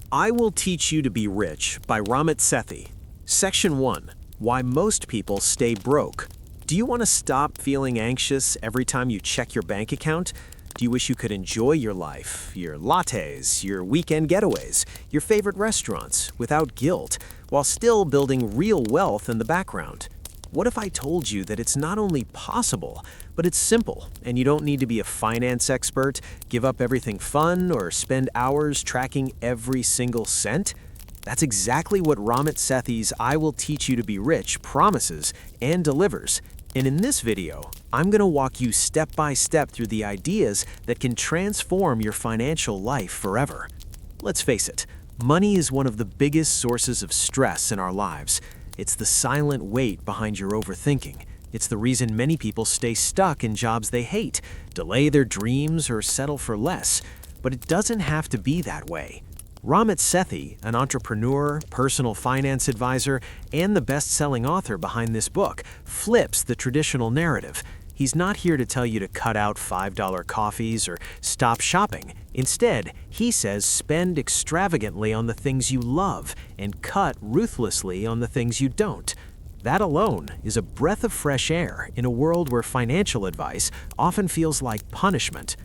I Will Teach You to Be Rich by Ramit Sethi. Section 1. Why Most People Stay Broke. Do you want to stop feeling anxious every time you check your bank account? Do you wish you could enjoy your life, your lattes, your weekend getaways, your favorite restaurants without guilt, while still building real wealth in the background? What if I told you that it's not only possible, but it's simple, and you don't need to be a finance expert, give up everything fun, or spend hours tracking every single cent? That's exactly what Ramit Sethi's I Will Teach You to Be Rich promises and delivers. And in this video, I'm going to walk you step by step through the ideas that can transform your financial life forever. Let's face it, money is one of the biggest sources of stress in our lives. It's the silent weight behind your overthinking. It's the reason many people stay stuck in jobs they hate, delay their dreams, or settle for less. But it doesn't have to be that way. Ramit Sethi, an entrepreneur, personal finance advisor, and the best-selling author behind this book, flips the traditional narrative. He's not here to tell you to cut out $5 coffees or stop shopping. Instead, he says spend extravagantly on the things you love and cut ruthlessly on the things you don't. That alone is a breath of fresh air in a world where financial advice often feels like punishment.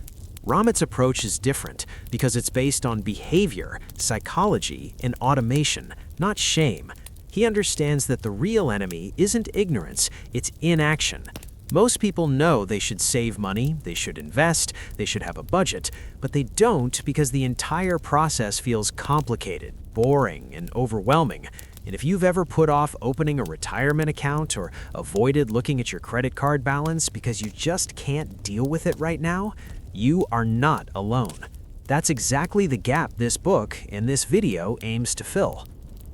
Ramit's approach is different because it's based on behavior, psychology, and automation, not shame. He understands that the real enemy isn't ignorance, it's inaction. Most people know they should save money, they should invest, they should have a budget, but they don't because the entire process feels complicated, boring, and overwhelming. And if you've ever put off opening a retirement account or avoided looking at your credit card balance because you just can't deal with it right now, you are not alone. That's exactly the gap this book and this video aims to fill.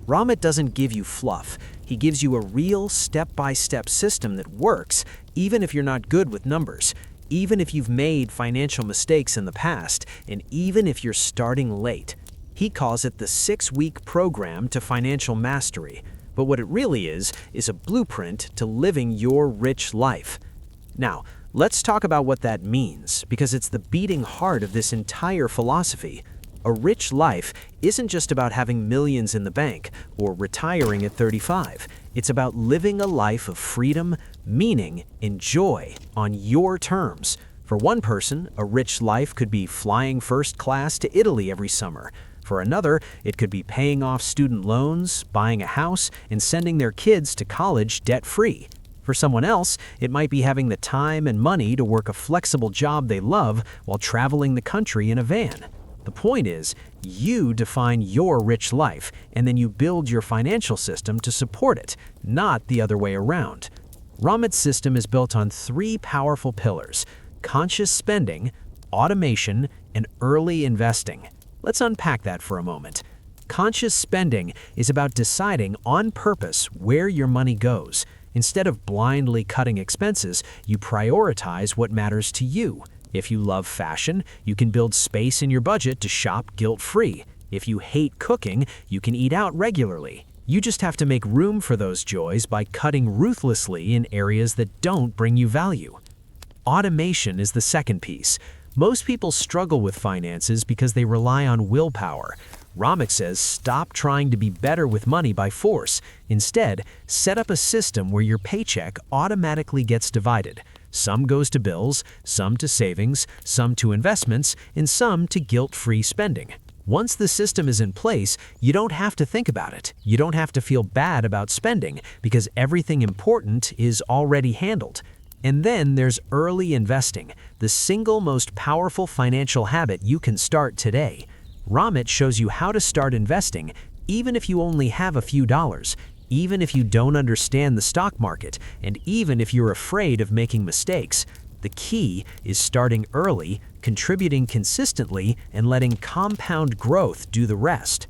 Ramit doesn't give you fluff. He gives you a real step-by-step system that works, even if you're not good with numbers, even if you've made financial mistakes in the past, and even if you're starting late. He calls it the 6-week program to financial mastery. But what it really is a blueprint to living your rich life. Now, let's talk about what that means, because it's the beating heart of this entire philosophy. A rich life isn't just about having millions in the bank or retiring at 35. It's about living a life of freedom, meaning, and joy on your terms. For one person, a rich life could be flying first class to Italy every summer. For another, it could be paying off student loans, buying a house, and sending their kids to college debt-free. For someone else, it might be having the time and money to work a flexible job they love while traveling the country in a van. The point is, you define your rich life, and then you build your financial system to support it, not the other way around. Ramit's system is built on 3 powerful pillars: conscious spending, automation, and early investing. Let's unpack that for a moment. Conscious spending is about deciding on purpose where your money goes. Instead of blindly cutting expenses, you prioritize what matters to you. If you love fashion, you can build space in your budget to shop guilt-free. If you hate cooking, you can eat out regularly. You just have to make room for those joys by cutting ruthlessly in areas that don't bring you value. Automation is the second piece. Most people struggle with finances because they rely on willpower. Ramit says stop trying to be better with money by force. Instead, set up a system where your paycheck automatically gets divided. Some goes to bills, some to savings, some to investments, and some to guilt-free spending. Once the system is in place, you don't have to think about it. You don't have to feel bad about spending because everything important is already handled. And then there's early investing, the single most powerful financial habit you can start today. Ramit shows you how to start investing even if you only have a few dollars, even if you don't understand the stock market, and even if you're afraid of making mistakes. The key is starting early, contributing consistently, and letting compound growth do the rest.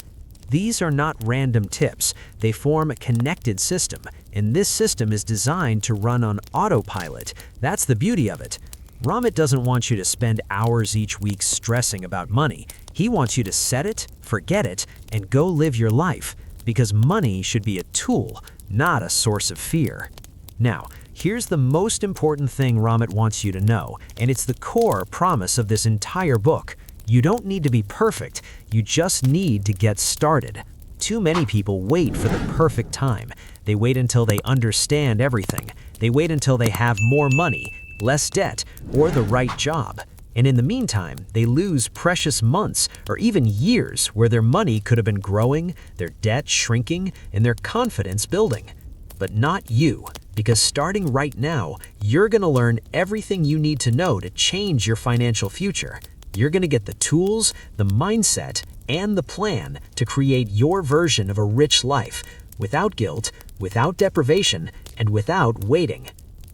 These are not random tips. They form a connected system, and this system is designed to run on autopilot. That's the beauty of it. Ramit doesn't want you to spend hours each week stressing about money. He wants you to set it, forget it, and go live your life, because money should be a tool, not a source of fear. Now, here's the most important thing Ramit wants you to know, and it's the core promise of this entire book. You don't need to be perfect, you just need to get started. Too many people wait for the perfect time. They wait until they understand everything. They wait until they have more money, less debt, or the right job. And in the meantime, they lose precious months or even years where their money could have been growing, their debt shrinking, and their confidence building. But not you, because starting right now, you're going to learn everything you need to know to change your financial future. You're going to get the tools, the mindset, and the plan to create your version of a rich life without guilt, without deprivation, and without waiting.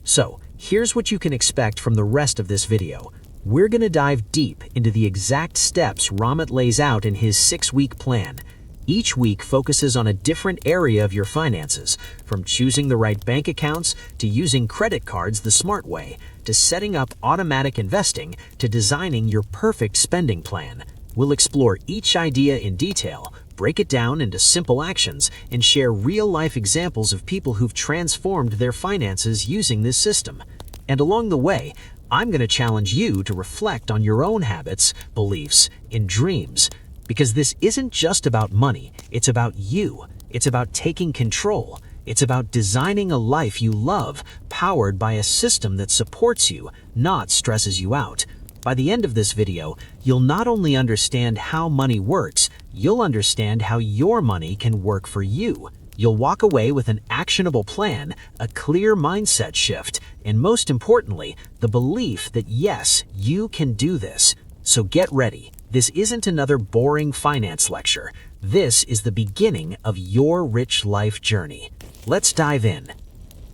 So, here's what you can expect from the rest of this video. We're going to dive deep into the exact steps Ramit lays out in his 6-week plan. Each week focuses on a different area of your finances, from choosing the right bank accounts, to using credit cards the smart way, to setting up automatic investing, to designing your perfect spending plan. We'll explore each idea in detail, break it down into simple actions, and share real-life examples of people who've transformed their finances using this system. And along the way, I'm going to challenge you to reflect on your own habits, beliefs, and dreams. Because this isn't just about money, it's about you. It's about taking control. It's about designing a life you love, powered by a system that supports you, not stresses you out. By the end of this video, you'll not only understand how money works, you'll understand how your money can work for you. You'll walk away with an actionable plan, a clear mindset shift, and most importantly, the belief that yes, you can do this. So get ready. This isn't another boring finance lecture. This is the beginning of your rich life journey. Let's dive in.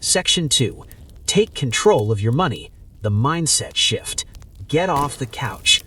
Section 2. Take control of your money. The mindset shift. Get off the couch.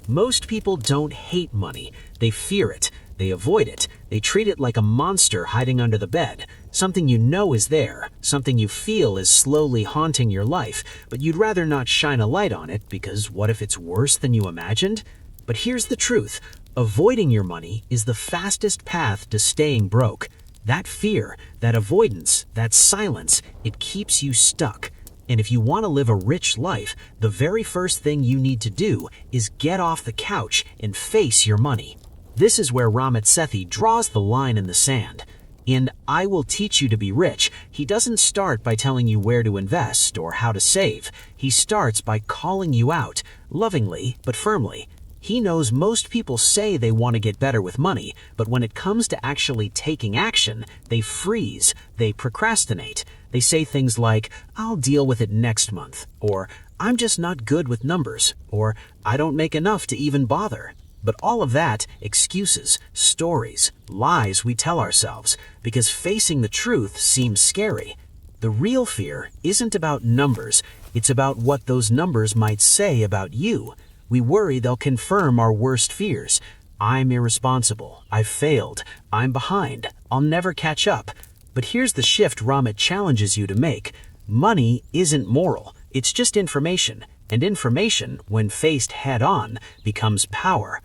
Most people don't hate money. They fear it. They avoid it. They treat it like a monster hiding under the bed. Something you know is there. Something you feel is slowly haunting your life, but you'd rather not shine a light on it because what if it's worse than you imagined? But here's the truth. Avoiding your money is the fastest path to staying broke. That fear, that avoidance, that silence, it keeps you stuck. And if you want to live a rich life, the very first thing you need to do is get off the couch and face your money. This is where Ramit Sethi draws the line in the sand. In I Will Teach You to Be Rich, he doesn't start by telling you where to invest or how to save. He starts by calling you out, lovingly but firmly. He knows most people say they want to get better with money, but when it comes to actually taking action, they freeze, they procrastinate. They say things like, I'll deal with it next month, or I'm just not good with numbers, or I don't make enough to even bother. But all of that, excuses, stories, lies we tell ourselves, because facing the truth seems scary. The real fear isn't about numbers, it's about what those numbers might say about you. We worry they'll confirm our worst fears. I'm irresponsible, I've failed, I'm behind, I'll never catch up. But here's the shift Ramit challenges you to make. Money isn't moral, it's just information. And information, when faced head-on, becomes power.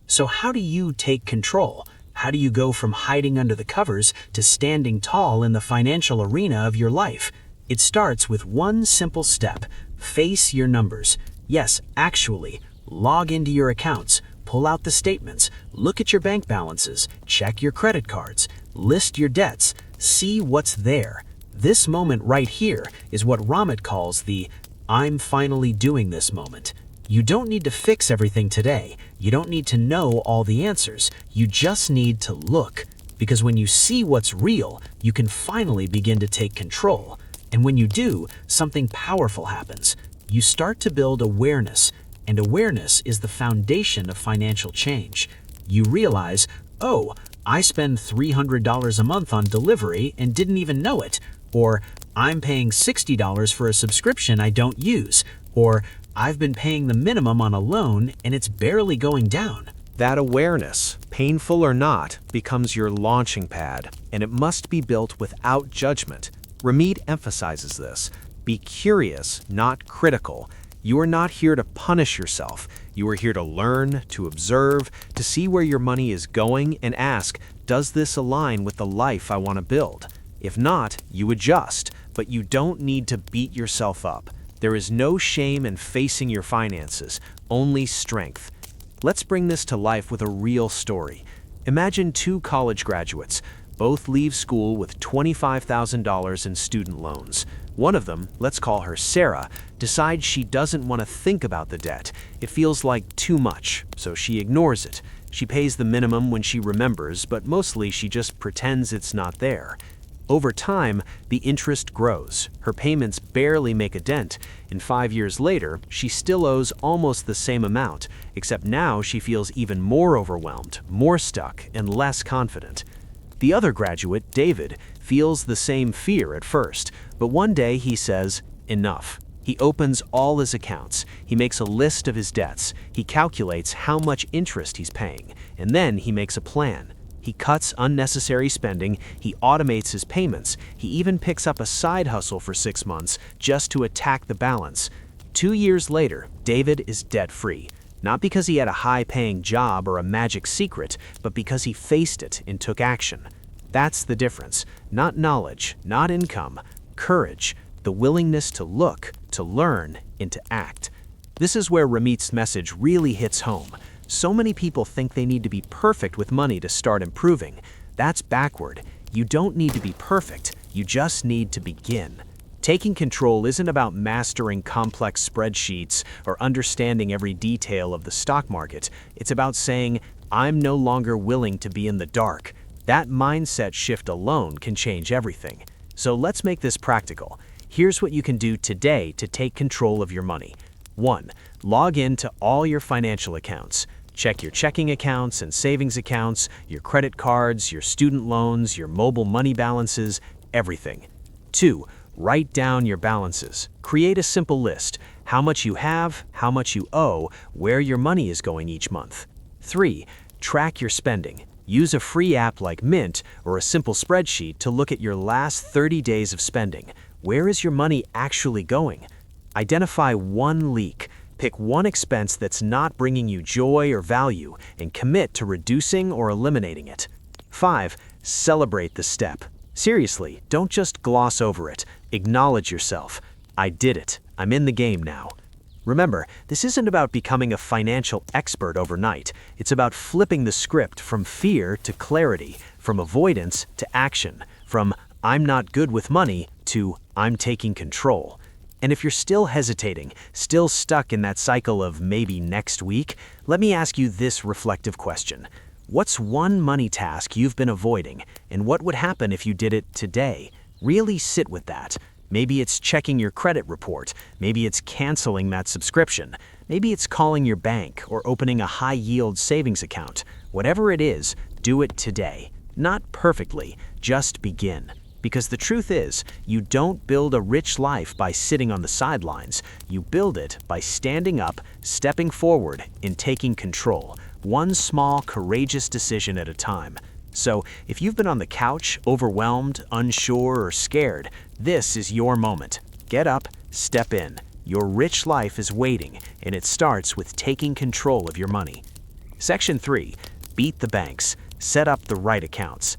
So how do you take control? How do you go from hiding under the covers to standing tall in the financial arena of your life? It starts with one simple step. Face your numbers. Yes, actually, log into your accounts, pull out the statements, look at your bank balances, check your credit cards, list your debts, see what's there. This moment right here is what Ramit calls the I'm finally doing this moment. You don't need to fix everything today. You don't need to know all the answers. You just need to look. Because when you see what's real, you can finally begin to take control. And when you do, something powerful happens. You start to build awareness, and awareness is the foundation of financial change. You realize, oh, I spend $300 a month on delivery and didn't even know it. Or, I'm paying $60 for a subscription I don't use. Or, I've been paying the minimum on a loan and it's barely going down. That awareness, painful or not, becomes your launching pad, and it must be built without judgment. Ramit emphasizes this. Be curious, not critical. You are not here to punish yourself. You are here to learn, to observe, to see where your money is going and ask, does this align with the life I want to build? If not, you adjust, but you don't need to beat yourself up. There is no shame in facing your finances, only strength. Let's bring this to life with a real story. Imagine two college graduates. Both leave school with $25,000 in student loans. One of them, let's call her Sarah, decides she doesn't want to think about the debt. It feels like too much, so she ignores it. She pays the minimum when she remembers, but mostly she just pretends it's not there. Over time, the interest grows. Her payments barely make a dent, and 5 years later, she still owes almost the same amount, except now she feels even more overwhelmed, more stuck, and less confident. The other graduate, David, feels the same fear at first, but one day he says, enough. He opens all his accounts, he makes a list of his debts, he calculates how much interest he's paying, and then he makes a plan. He cuts unnecessary spending, he automates his payments, he even picks up a side hustle for 6 months just to attack the balance. 2 years later, David is debt-free. Not because he had a high-paying job or a magic secret, but because he faced it and took action. That's the difference. Not knowledge, not income, courage, the willingness to look, to learn, and to act. This is where Ramit's message really hits home. So many people think they need to be perfect with money to start improving. That's backward. You don't need to be perfect, you just need to begin. Taking control isn't about mastering complex spreadsheets or understanding every detail of the stock market. It's about saying, I'm no longer willing to be in the dark. That mindset shift alone can change everything. So let's make this practical. Here's what you can do today to take control of your money. 1. Log in to all your financial accounts. Check your checking accounts and savings accounts, your credit cards, your student loans, your mobile money balances, everything. 2. Write down your balances. Create a simple list. How much you have, how much you owe, where your money is going each month. 3. Track your spending. Use a free app like Mint or a simple spreadsheet to look at your last 30 days of spending. Where is your money actually going? Identify one leak. Pick one expense that's not bringing you joy or value and commit to reducing or eliminating it. 5. Celebrate the step. Seriously, don't just gloss over it. Acknowledge yourself. I did it. I'm in the game now. Remember, this isn't about becoming a financial expert overnight. It's about flipping the script from fear to clarity, from avoidance to action, from I'm not good with money to I'm taking control. And if you're still hesitating, still stuck in that cycle of maybe next week, let me ask you this reflective question. What's one money task you've been avoiding, and what would happen if you did it today? Really sit with that. Maybe it's checking your credit report. Maybe it's canceling that subscription. Maybe it's calling your bank or opening a high-yield savings account. Whatever it is, do it today. Not perfectly, just begin. Because the truth is, you don't build a rich life by sitting on the sidelines. You build it by standing up, stepping forward, and taking control. One small, courageous decision at a time. So, if you've been on the couch, overwhelmed, unsure, or scared, this is your moment. Get up, step in. Your rich life is waiting, and it starts with taking control of your money. Section 3. Beat the banks. Set up the right accounts.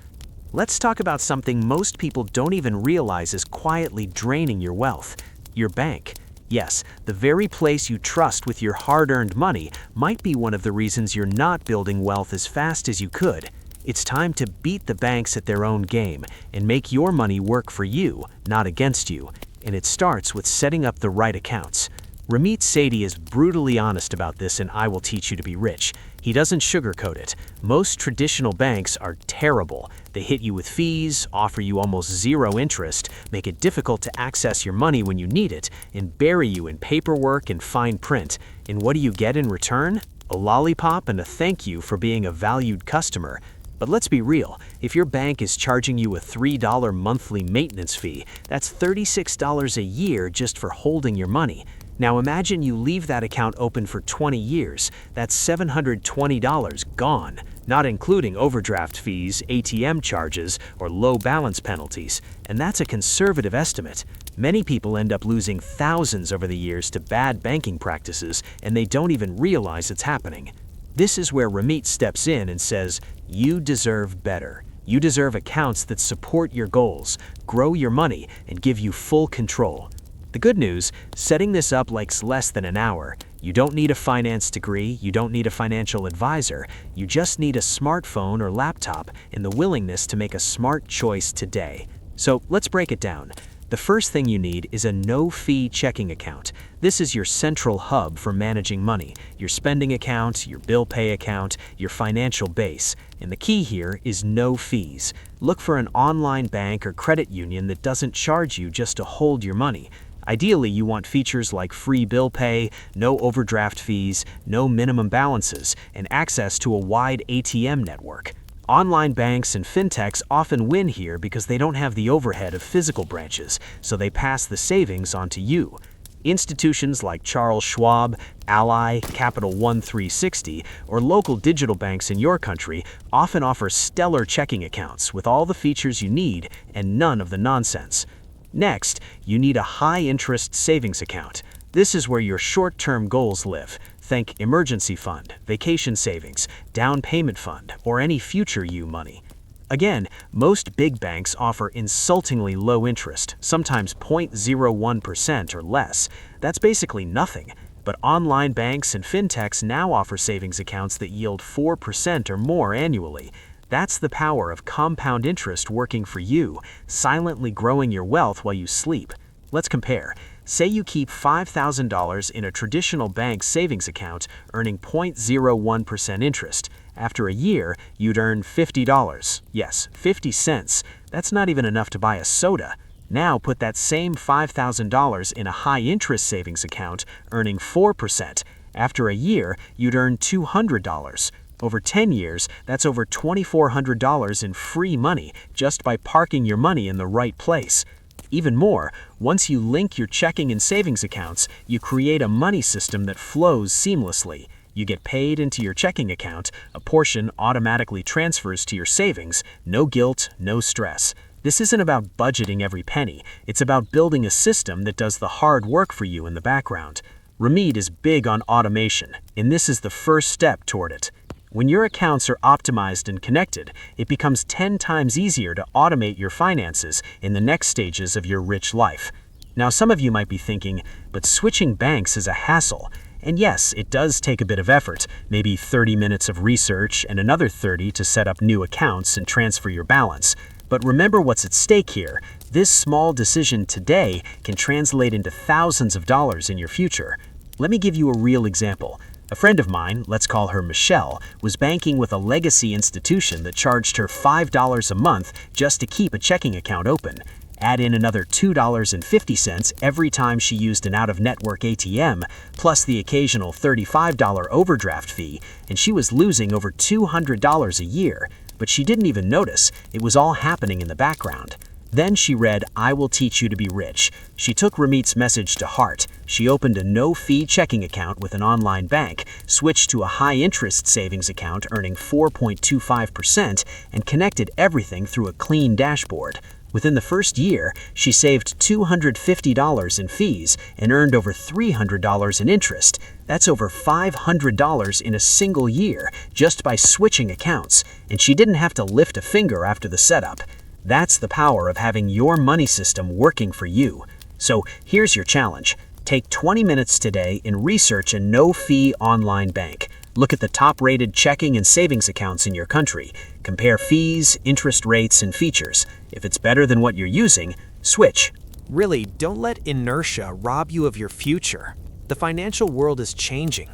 Let's talk about something most people don't even realize is quietly draining your wealth. Your bank. Yes, the very place you trust with your hard-earned money might be one of the reasons you're not building wealth as fast as you could. It's time to beat the banks at their own game and make your money work for you, not against you. And it starts with setting up the right accounts. Ramit Sethi is brutally honest about this in I Will Teach You to Be Rich. He doesn't sugarcoat it. Most traditional banks are terrible. They hit you with fees, offer you almost zero interest, make it difficult to access your money when you need it, and bury you in paperwork and fine print. And what do you get in return? A lollipop and a thank you for being a valued customer. But let's be real, if your bank is charging you a $3 monthly maintenance fee, that's $36 a year just for holding your money. Now imagine you leave that account open for 20 years. That's $720 gone, not including overdraft fees, ATM charges, or low balance penalties. And that's a conservative estimate. Many people end up losing thousands over the years to bad banking practices, and they don't even realize it's happening. This is where Ramit steps in and says, you deserve better. You deserve accounts that support your goals, grow your money, and give you full control. The good news, setting this up takes less than an hour. You don't need a finance degree, you don't need a financial advisor, you just need a smartphone or laptop and the willingness to make a smart choice today. So let's break it down. The first thing you need is a no-fee checking account. This is your central hub for managing money, your spending account, your bill pay account, your financial base. And the key here is no fees. Look for an online bank or credit union that doesn't charge you just to hold your money. Ideally, you want features like free bill pay, no overdraft fees, no minimum balances, and access to a wide ATM network. Online banks and fintechs often win here because they don't have the overhead of physical branches, so they pass the savings on to you. Institutions like Charles Schwab, Ally, Capital One 360, or local digital banks in your country often offer stellar checking accounts with all the features you need and none of the nonsense. Next, you need a high-interest savings account. This is where your short-term goals live. Think emergency fund, vacation savings, down payment fund, or any future you money. Again, most big banks offer insultingly low interest, sometimes 0.01% or less. That's basically nothing. But online banks and fintechs now offer savings accounts that yield 4% or more annually. That's the power of compound interest working for you, silently growing your wealth while you sleep. Let's compare. Say you keep $5,000 in a traditional bank savings account, earning 0.01% interest. After a year, you'd earn $50. Yes, 50 cents. That's not even enough to buy a soda. Now put that same $5,000 in a high-interest savings account, earning 4%. After a year, you'd earn $200. Over 10 years, that's over $2,400 in free money just by parking your money in the right place. Even more, once you link your checking and savings accounts, you create a money system that flows seamlessly. You get paid into your checking account, a portion automatically transfers to your savings, no guilt, no stress. This isn't about budgeting every penny, it's about building a system that does the hard work for you in the background. Remede is big on automation, and this is the first step toward it. When your accounts are optimized and connected, it becomes 10 times easier to automate your finances in the next stages of your rich life. Now, some of you might be thinking, but switching banks is a hassle. And yes, it does take a bit of effort, maybe 30 minutes of research and another 30 to set up new accounts and transfer your balance. But remember what's at stake here. This small decision today can translate into thousands of dollars in your future. Let me give you a real example. A friend of mine, let's call her Michelle, was banking with a legacy institution that charged her $5 a month just to keep a checking account open. Add in another $2.50 every time she used an out-of-network ATM, plus the occasional $35 overdraft fee, and she was losing over $200 a year. But she didn't even notice. It was all happening in the background. Then she read, "I will teach you to be rich." She took Ramit's message to heart. She opened a no-fee checking account with an online bank, switched to a high-interest savings account earning 4.25%, and connected everything through a clean dashboard. Within the first year, she saved $250 in fees and earned over $300 in interest. That's over $500 in a single year just by switching accounts, and she didn't have to lift a finger after the setup. That's the power of having your money system working for you. So here's your challenge. Take 20 minutes today and research a no-fee online bank. Look at the top-rated checking and savings accounts in your country. Compare fees, interest rates, and features. If it's better than what you're using, switch. Really, don't let inertia rob you of your future. The financial world is changing.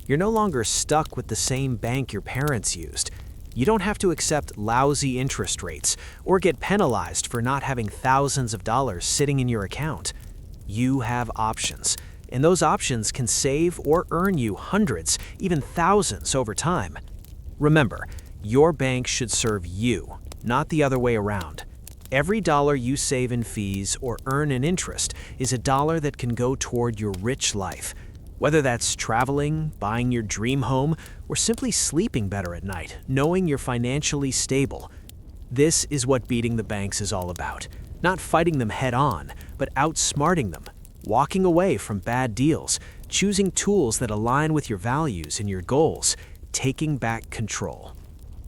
You're no longer stuck with the same bank your parents used. You don't have to accept lousy interest rates or get penalized for not having thousands of dollars sitting in your account. You have options, and those options can save or earn you hundreds, even thousands over time. Remember, your bank should serve you, not the other way around. Every dollar you save in fees or earn in interest is a dollar that can go toward your rich life. Whether that's traveling, buying your dream home, or simply sleeping better at night, knowing you're financially stable. This is what beating the banks is all about. Not fighting them head on, but outsmarting them, walking away from bad deals, choosing tools that align with your values and your goals, taking back control.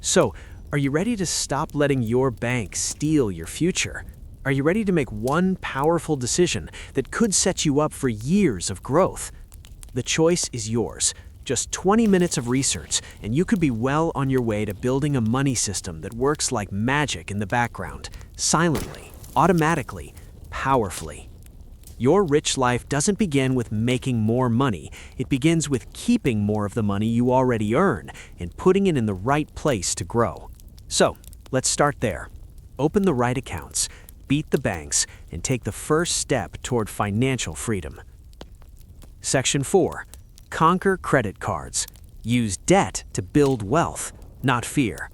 So, are you ready to stop letting your bank steal your future? Are you ready to make one powerful decision that could set you up for years of growth? The choice is yours. Just 20 minutes of research, and you could be well on your way to building a money system that works like magic in the background, silently, automatically, powerfully. Your rich life doesn't begin with making more money. It begins with keeping more of the money you already earn and putting it in the right place to grow. So, let's start there. Open the right accounts, beat the banks, and take the first step toward financial freedom. Section 4. Conquer credit cards. Use debt to build wealth, not fear.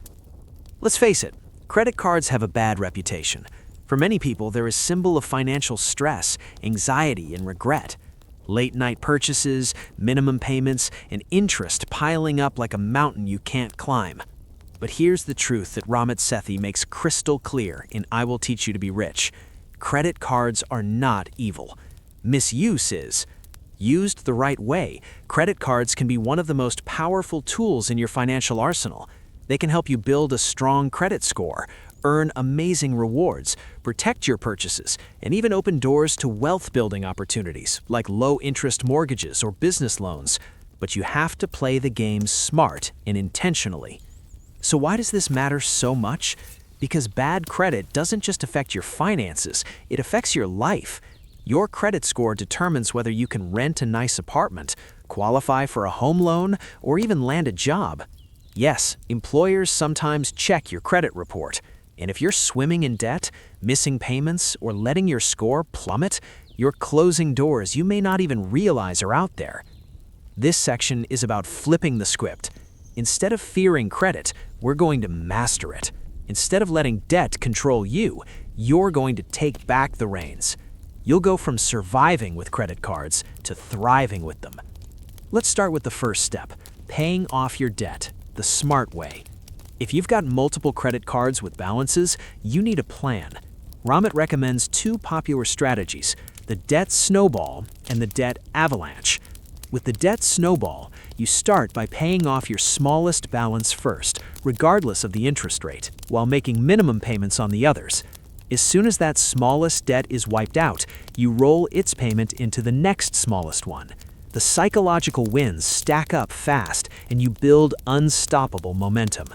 Let's face it, credit cards have a bad reputation. For many people, they're a symbol of financial stress, anxiety, and regret. Late-night purchases, minimum payments, and interest piling up like a mountain you can't climb. But here's the truth that Ramit Sethi makes crystal clear in I Will Teach You to Be Rich. Credit cards are not evil. Misuse is. Used the right way, credit cards can be one of the most powerful tools in your financial arsenal. They can help you build a strong credit score, earn amazing rewards, protect your purchases, and even open doors to wealth-building opportunities like low-interest mortgages or business loans. But you have to play the game smart and intentionally. So why does this matter so much? Because bad credit doesn't just affect your finances, it affects your life. Your credit score determines whether you can rent a nice apartment, qualify for a home loan, or even land a job. Yes, employers sometimes check your credit report. And if you're swimming in debt, missing payments, or letting your score plummet, you're closing doors you may not even realize are out there. This section is about flipping the script. Instead of fearing credit, we're going to master it. Instead of letting debt control you, you're going to take back the reins. You'll go from surviving with credit cards to thriving with them. Let's start with the first step, paying off your debt, the smart way. If you've got multiple credit cards with balances, you need a plan. Ramit recommends two popular strategies, the debt snowball and the debt avalanche. With the debt snowball, you start by paying off your smallest balance first, regardless of the interest rate, while making minimum payments on the others. As soon as that smallest debt is wiped out, you roll its payment into the next smallest one. The psychological wins stack up fast, and you build unstoppable momentum.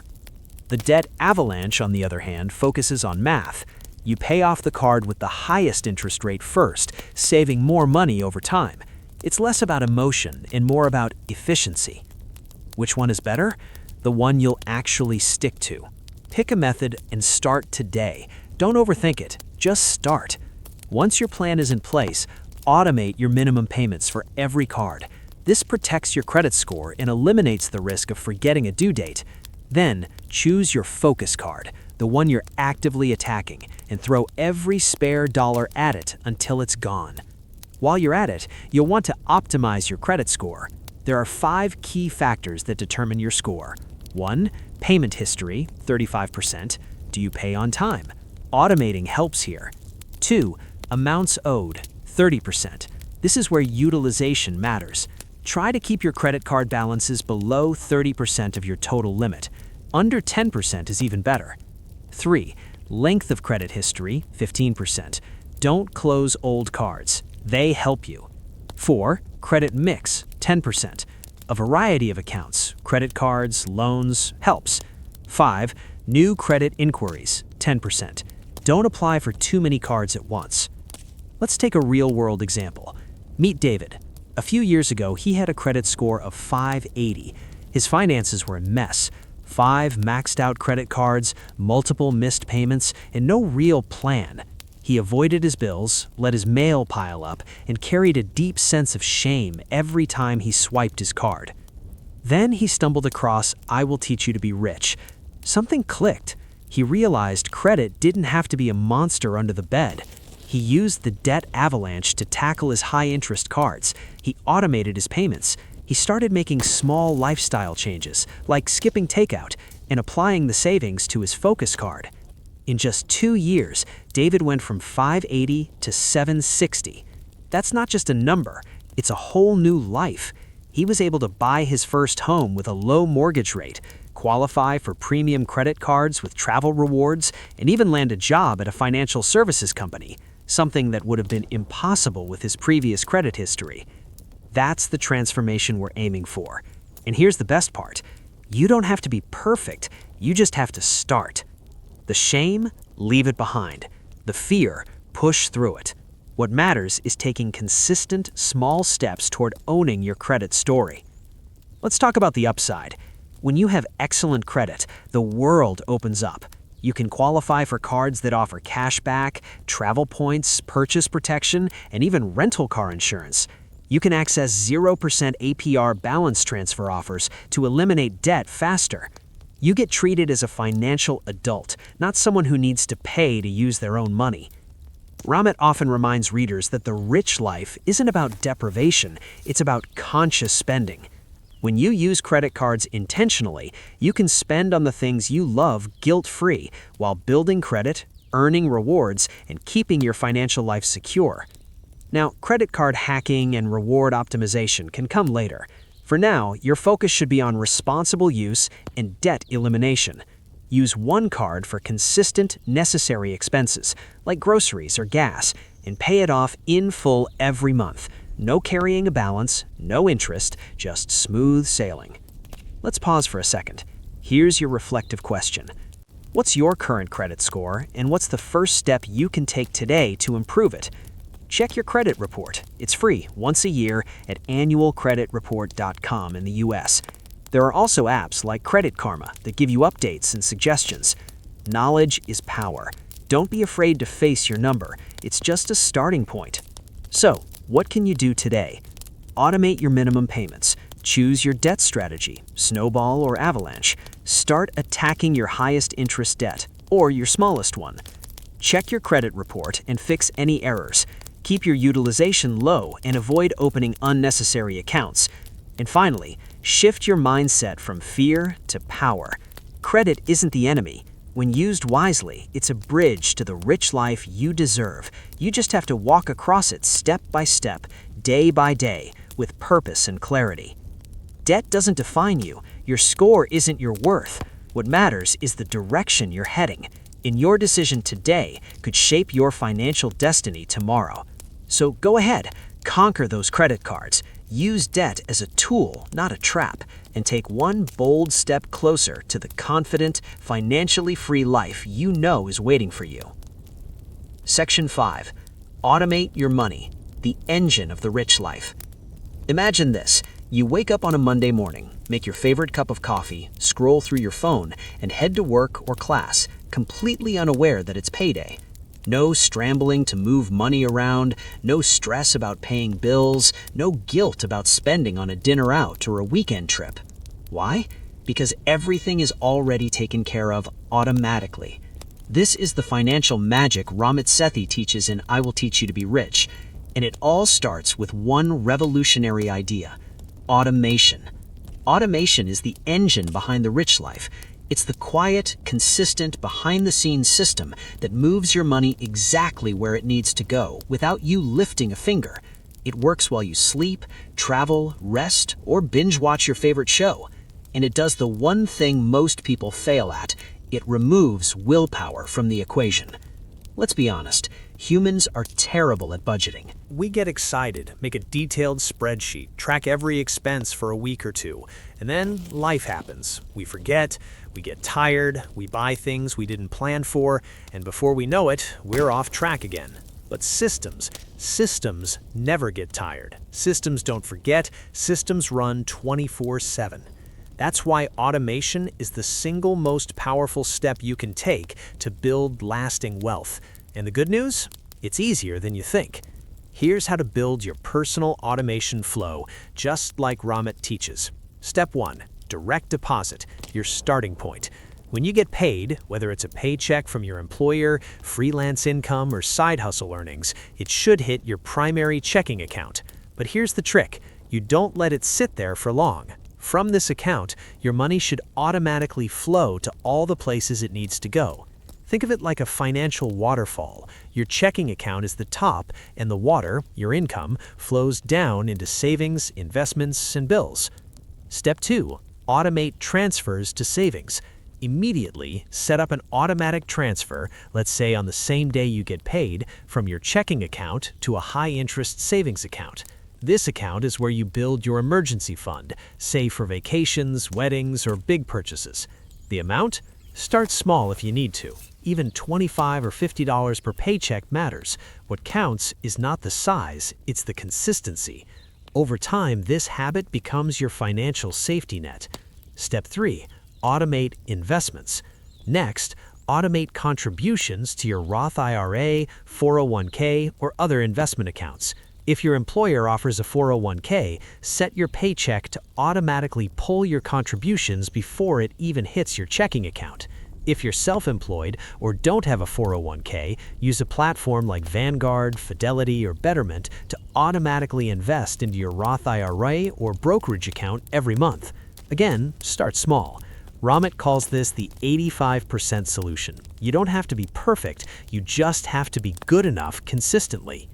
The debt avalanche, on the other hand, focuses on math. You pay off the card with the highest interest rate first, saving more money over time. It's less about emotion and more about efficiency. Which one is better? The one you'll actually stick to. Pick a method and start today. Don't overthink it, just start. Once your plan is in place, automate your minimum payments for every card. This protects your credit score and eliminates the risk of forgetting a due date. Then, choose your focus card, the one you're actively attacking, and throw every spare dollar at it until it's gone. While you're at it, you'll want to optimize your credit score. There are 5 key factors that determine your score. 1. Payment history, 35%. Do you pay on time? Automating helps here. 2. Amounts owed, 30%. This is where utilization matters. Try to keep your credit card balances below 30% of your total limit. Under 10% is even better. 3. Length of credit history, 15%. Don't close old cards. They help you. 4. Credit mix, 10%. A variety of accounts, credit cards, loans, helps. 5. New credit inquiries, 10%. Don't apply for too many cards at once. Let's take a real-world example. Meet David. A few years ago, he had a credit score of 580. His finances were a mess. 5 maxed-out credit cards, multiple missed payments, and no real plan. He avoided his bills, let his mail pile up, and carried a deep sense of shame every time he swiped his card. Then he stumbled across I Will Teach You to Be Rich. Something clicked. He realized credit didn't have to be a monster under the bed. He used the debt avalanche to tackle his high-interest cards. He automated his payments. He started making small lifestyle changes, like skipping takeout, and applying the savings to his focus card. In just 2 years, David went from 580 to 760. That's not just a number, it's a whole new life. He was able to buy his first home with a low mortgage rate, qualify for premium credit cards with travel rewards, and even land a job at a financial services company, something that would have been impossible with his previous credit history. That's the transformation we're aiming for. And here's the best part. You don't have to be perfect, you just have to start. The shame, leave it behind. The fear, push through it. What matters is taking consistent, small steps toward owning your credit story. Let's talk about the upside. When you have excellent credit, the world opens up. You can qualify for cards that offer cash back, travel points, purchase protection, and even rental car insurance. You can access 0% APR balance transfer offers to eliminate debt faster. You get treated as a financial adult, not someone who needs to pay to use their own money. Ramit often reminds readers that the rich life isn't about deprivation, it's about conscious spending. When you use credit cards intentionally, you can spend on the things you love guilt-free while building credit, earning rewards, and keeping your financial life secure. Now, credit card hacking and reward optimization can come later. For now, your focus should be on responsible use and debt elimination. Use one card for consistent, necessary expenses, like groceries or gas, and pay it off in full every month. No carrying a balance, no interest, just smooth sailing. Let's pause for a second. Here's your reflective question. What's your current credit score, and what's the first step you can take today to improve it? Check your credit report. It's free once a year at annualcreditreport.com in the US. There are also apps like Credit Karma that give you updates and suggestions. Knowledge is power. Don't be afraid to face your number. It's just a starting point. So, what can you do today? Automate your minimum payments. Choose your debt strategy, snowball or avalanche. Start attacking your highest interest debt, or your smallest one. Check your credit report and fix any errors. Keep your utilization low and avoid opening unnecessary accounts. And finally, shift your mindset from fear to power. Credit isn't the enemy. When used wisely, it's a bridge to the rich life you deserve. You just have to walk across it step by step, day by day, with purpose and clarity. Debt doesn't define you. Your score isn't your worth. What matters is the direction you're heading. And your decision today could shape your financial destiny tomorrow. So go ahead, conquer those credit cards. Use debt as a tool, not a trap, and take one bold step closer to the confident, financially free life you know is waiting for you. Section 5. Automate your money, the engine of the rich life. Imagine this. You wake up on a Monday morning, make your favorite cup of coffee, scroll through your phone, and head to work or class, completely unaware that it's payday. No scrambling to move money around, no stress about paying bills, no guilt about spending on a dinner out or a weekend trip. Why? Because everything is already taken care of automatically. This is the financial magic Ramit Sethi teaches in I Will Teach You to Be Rich, and it all starts with one revolutionary idea: automation. Automation is the engine behind the rich life. It's the quiet, consistent, behind-the-scenes system that moves your money exactly where it needs to go without you lifting a finger. It works while you sleep, travel, rest, or binge-watch your favorite show. And it does the one thing most people fail at: it removes willpower from the equation. Let's be honest, humans are terrible at budgeting. We get excited, make a detailed spreadsheet, track every expense for a week or two, and then life happens. We forget, we get tired, we buy things we didn't plan for, and before we know it, we're off track again. But systems never get tired. Systems don't forget, systems run 24/7. That's why automation is the single most powerful step you can take to build lasting wealth. And the good news? It's easier than you think. Here's how to build your personal automation flow, just like Ramit teaches. Step 1. Direct deposit, your starting point. When you get paid, whether it's a paycheck from your employer, freelance income, or side hustle earnings, it should hit your primary checking account. But here's the trick: you don't let it sit there for long. From this account, your money should automatically flow to all the places it needs to go. Think of it like a financial waterfall. Your checking account is the top, and the water, your income, flows down into savings, investments, and bills. Step 2. automate transfers to savings. Immediately set up an automatic transfer, let's say on the same day you get paid, from your checking account to a high-interest savings account. This account is where you build your emergency fund, save for vacations, weddings, or big purchases. The amount? Start small if you need to. Even $25 or $50 per paycheck matters. What counts is not the size, it's the consistency. Over time, this habit becomes your financial safety net. Step 3. Automate investments. Next, automate contributions to your Roth IRA, 401k, or other investment accounts. If your employer offers a 401k, set your paycheck to automatically pull your contributions before it even hits your checking account. If you're self-employed or don't have a 401k, use a platform like Vanguard, Fidelity, or Betterment to automatically invest into your Roth IRA or brokerage account every month. Again, start small. Ramit calls this the 85% solution. You don't have to be perfect, you just have to be good enough consistently.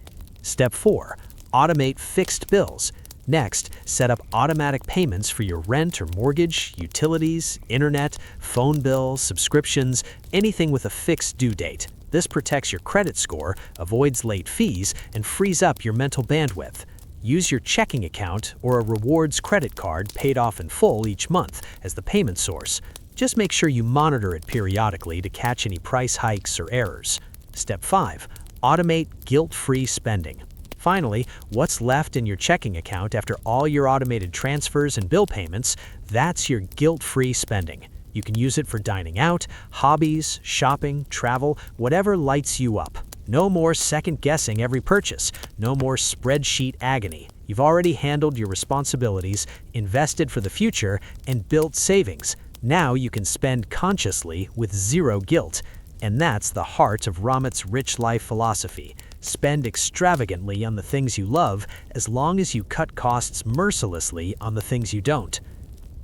Step 4. Automate fixed bills. Next, set up automatic payments for your rent or mortgage, utilities, internet, phone bills, subscriptions, anything with a fixed due date. This protects your credit score, avoids late fees, and frees up your mental bandwidth. Use your checking account or a rewards credit card paid off in full each month as the payment source. Just make sure you monitor it periodically to catch any price hikes or errors. Step 5. Automate guilt-free spending. Finally, what's left in your checking account after all your automated transfers and bill payments, that's your guilt-free spending. You can use it for dining out, hobbies, shopping, travel, whatever lights you up. No more second-guessing every purchase. No more spreadsheet agony. You've already handled your responsibilities, invested for the future, and built savings. Now you can spend consciously with zero guilt. And that's the heart of Ramit's rich life philosophy. Spend extravagantly on the things you love as long as you cut costs mercilessly on the things you don't.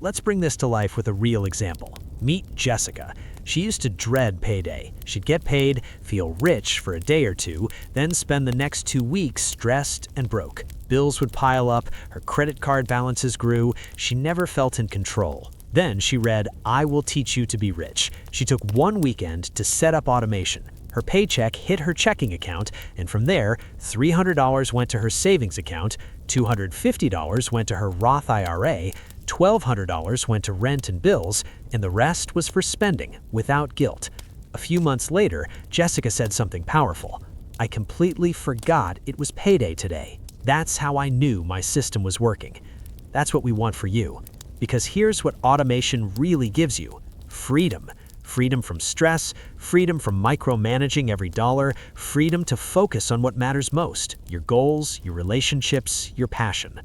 Let's bring this to life with a real example. Meet Jessica. She used to dread payday. She'd get paid, feel rich for a day or two, then spend the next 2 weeks stressed and broke. Bills would pile up, her credit card balances grew, she never felt in control. Then she read, I Will Teach You to Be Rich. She took 1 weekend to set up automation. Her paycheck hit her checking account, and from there, $300 went to her savings account, $250 went to her Roth IRA, $1,200 went to rent and bills, and the rest was for spending, without guilt. A few months later, Jessica said something powerful. I completely forgot it was payday today. That's how I knew my system was working. That's what we want for you. Because here's what automation really gives you. Freedom. Freedom from stress, freedom from micromanaging every dollar, freedom to focus on what matters most, your goals, your relationships, your passion.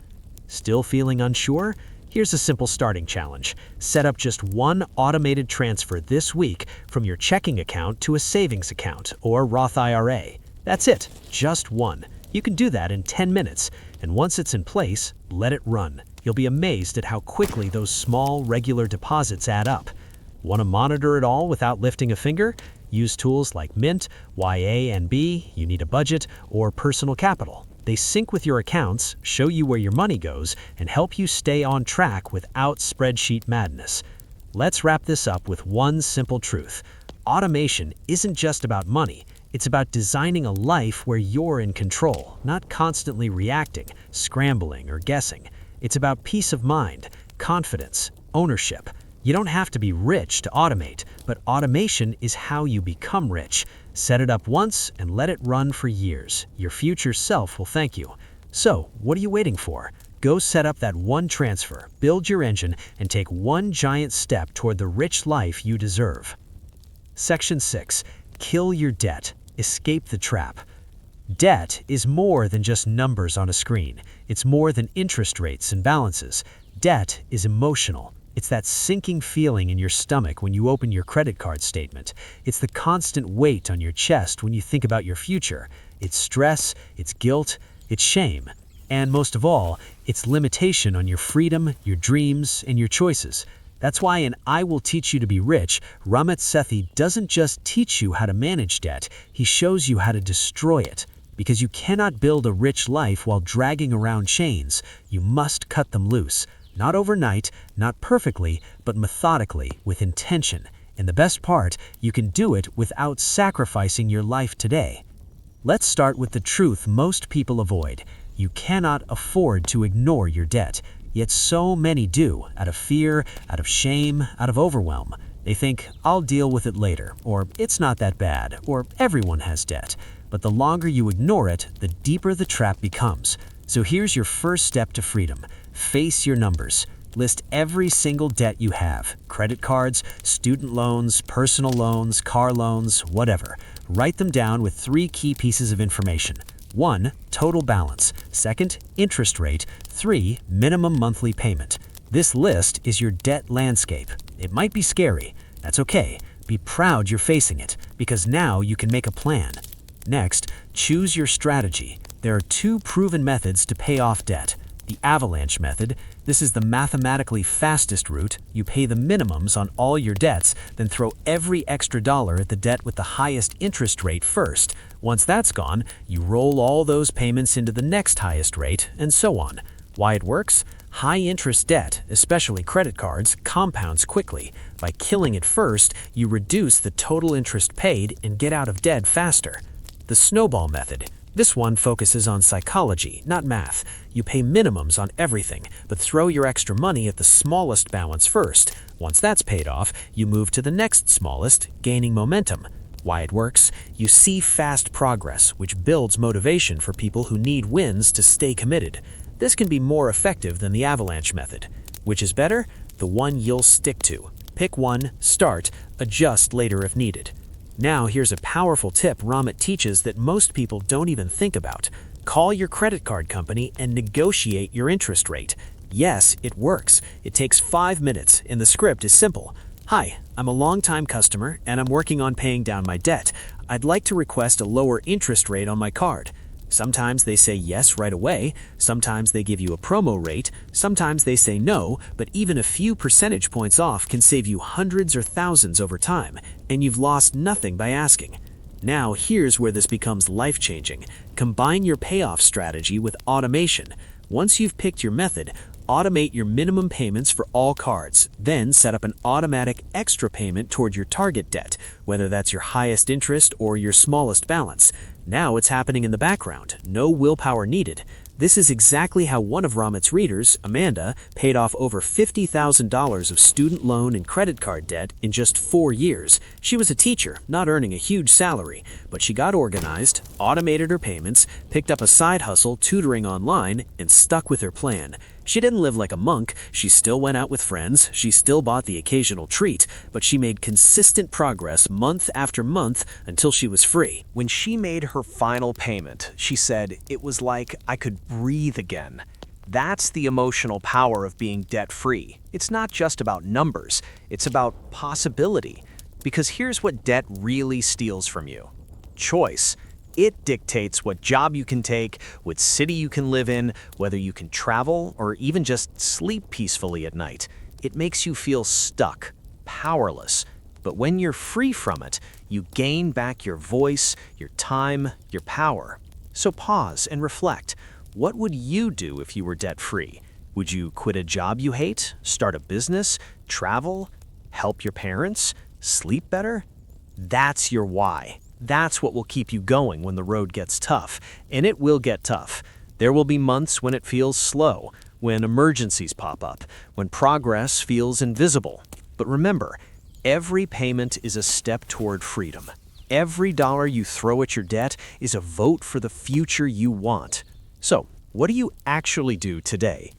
Still feeling unsure? Here's a simple starting challenge. Set up just one automated transfer this week from your checking account to a savings account or Roth IRA. That's it, just one. You can do that in 10 minutes, and once it's in place, let it run. You'll be amazed at how quickly those small, regular deposits add up. Want to monitor it all without lifting a finger? Use tools like Mint, YA&B, You Need a Budget, or Personal Capital. They sync with your accounts, show you where your money goes, and help you stay on track without spreadsheet madness. Let's wrap this up with one simple truth. Automation isn't just about money. It's about designing a life where you're in control, not constantly reacting, scrambling, or guessing. It's about peace of mind, confidence, ownership. You don't have to be rich to automate, but automation is how you become rich. Set it up once and let it run for years. Your future self will thank you. So, what are you waiting for? Go set up that one transfer, build your engine, and take one giant step toward the rich life you deserve. Section 6. Kill your debt. Escape the trap. Debt is more than just numbers on a screen. It's more than interest rates and balances. Debt is emotional. It's that sinking feeling in your stomach when you open your credit card statement. It's the constant weight on your chest when you think about your future. It's stress, it's guilt, it's shame. And most of all, it's limitation on your freedom, your dreams, and your choices. That's why in I Will Teach You to Be Rich, Ramit Sethi doesn't just teach you how to manage debt, he shows you how to destroy it. Because you cannot build a rich life while dragging around chains. You must cut them loose. Not overnight, not perfectly, but methodically, with intention. And the best part, you can do it without sacrificing your life today. Let's start with the truth most people avoid. You cannot afford to ignore your debt. Yet so many do, out of fear, out of shame, out of overwhelm. They think, I'll deal with it later, or it's not that bad, or everyone has debt. But the longer you ignore it, the deeper the trap becomes. So here's your first step to freedom. Face your numbers. List every single debt you have. Credit cards, student loans, personal loans, car loans, whatever. Write them down with 3 key pieces of information. 1. Total balance. 2. Interest rate. 3. Minimum monthly payment. This list is your debt landscape. It might be scary. That's okay. Be proud you're facing it, because now you can make a plan. Next, choose your strategy. There are 2 proven methods to pay off debt. The avalanche method. This is the mathematically fastest route. You pay the minimums on all your debts, then throw every extra dollar at the debt with the highest interest rate first. Once that's gone, you roll all those payments into the next highest rate, and so on. Why it works? High-interest debt, especially credit cards, compounds quickly. By killing it first, you reduce the total interest paid and get out of debt faster. The snowball method. This one focuses on psychology, not math. You pay minimums on everything, but throw your extra money at the smallest balance first. Once that's paid off, you move to the next smallest, gaining momentum. Why it works? You see fast progress, which builds motivation for people who need wins to stay committed. This can be more effective than the avalanche method. Which is better? The one you'll stick to. Pick one, start, adjust later if needed. Now here's a powerful tip Ramit teaches that most people don't even think about. Call your credit card company and negotiate your interest rate. Yes, it works. It takes 5 minutes, and the script is simple. Hi, I'm a longtime customer, and I'm working on paying down my debt. I'd like to request a lower interest rate on my card. Sometimes they say yes right away, sometimes they give you a promo rate, sometimes they say no, but even a few percentage points off can save you hundreds or thousands over time, and you've lost nothing by asking. Now here's where this becomes life-changing. Combine your payoff strategy with automation. Once you've picked your method, automate your minimum payments for all cards, then set up an automatic extra payment toward your target debt, whether that's your highest interest or your smallest balance. Now it's happening in the background, no willpower needed. This is exactly how one of Ramit's readers, Amanda, paid off over $50,000 of student loan and credit card debt in just 4 years. She was a teacher, not earning a huge salary, but she got organized, automated her payments, picked up a side hustle tutoring online, and stuck with her plan. She didn't live like a monk, she still went out with friends, she still bought the occasional treat, but she made consistent progress month after month until she was free. When she made her final payment, she said, "It was like I could breathe again." That's the emotional power of being debt-free. It's not just about numbers, it's about possibility. Because here's what debt really steals from you: choice. It dictates what job you can take, what city you can live in, whether you can travel, or even just sleep peacefully at night. It makes you feel stuck, powerless. But when you're free from it, you gain back your voice, your time, your power. So pause and reflect. What would you do if you were debt-free? Would you quit a job you hate, start a business, travel, help your parents, sleep better? That's your why. That's what will keep you going when the road gets tough. And it will get tough. There will be months when it feels slow, when emergencies pop up, when progress feels invisible. But remember, every payment is a step toward freedom. Every dollar you throw at your debt is a vote for the future you want. So, what do you actually do today?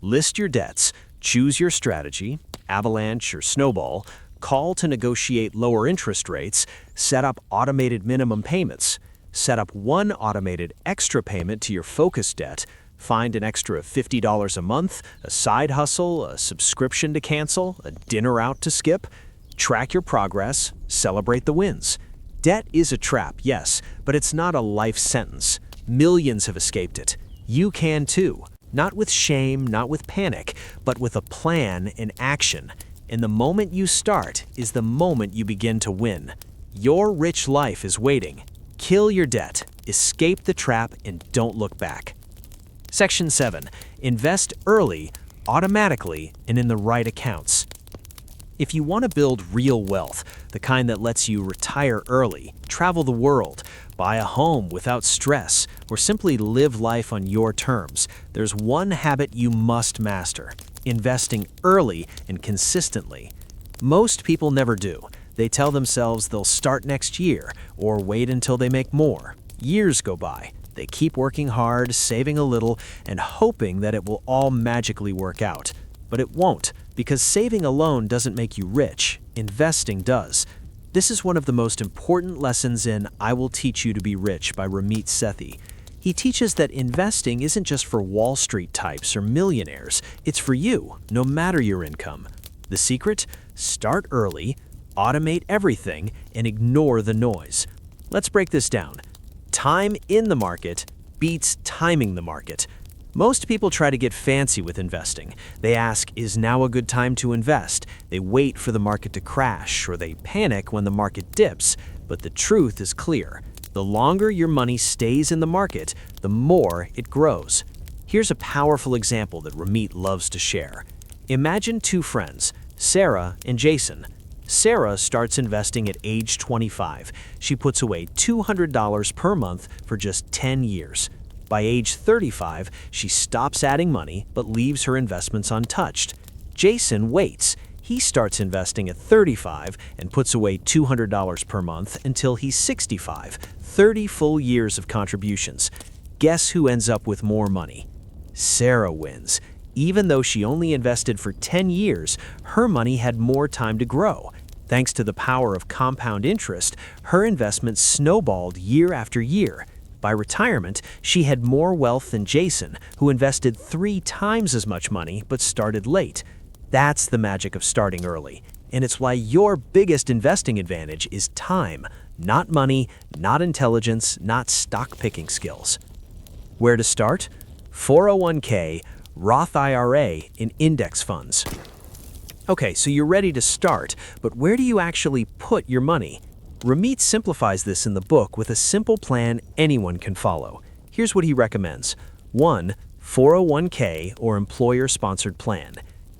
List your debts, choose your strategy, avalanche or snowball, call to negotiate lower interest rates, set up automated minimum payments, set up one automated extra payment to your focus debt, find an extra $50 a month, a side hustle, a subscription to cancel, a dinner out to skip, track your progress, celebrate the wins. Debt is a trap, yes, but it's not a life sentence. Millions have escaped it. You can too. Not with shame, not with panic, but with a plan and action. And the moment you start is the moment you begin to win. Your rich life is waiting. Kill your debt, escape the trap, and don't look back. Section 7. Invest early automatically and in the right accounts. If you want to build real wealth, the kind that lets you retire early, travel the world, buy a home without stress, or simply live life on your terms, there's one habit you must master: investing early and consistently. Most people never do. They tell themselves they'll start next year or wait until they make more. Years go by. They keep working hard, saving a little, and hoping that it will all magically work out. But it won't, because saving alone doesn't make you rich. Investing does. This is one of the most important lessons in I Will Teach You to Be Rich by Ramit Sethi. He teaches that investing isn't just for Wall Street types or millionaires. It's for you, no matter your income. The secret? Start early, automate everything, and ignore the noise. Let's break this down. Time in the market beats timing the market. Most people try to get fancy with investing. They ask, is now a good time to invest? They wait for the market to crash, or they panic when the market dips. But the truth is clear. The longer your money stays in the market, the more it grows. Here's a powerful example that Ramit loves to share. Imagine two friends, Sarah and Jason. Sarah starts investing at age 25. She puts away $200 per month for just 10 years. By age 35, she stops adding money but leaves her investments untouched. Jason waits. He starts investing at 35 and puts away $200 per month until he's 65, 30 full years of contributions. Guess who ends up with more money? Sarah wins. Even though she only invested for 10 years, her money had more time to grow. Thanks to the power of compound interest, her investment snowballed year after year. By retirement, she had more wealth than Jason, who invested 3 times as much money but started late. That's the magic of starting early. And it's why your biggest investing advantage is time, not money, not intelligence, not stock picking skills. Where to start? 401k, Roth IRA, and index funds. Okay, so you're ready to start, but where do you actually put your money? Ramit simplifies this in the book with a simple plan anyone can follow. Here's what he recommends. 1. 401k or employer-sponsored plan.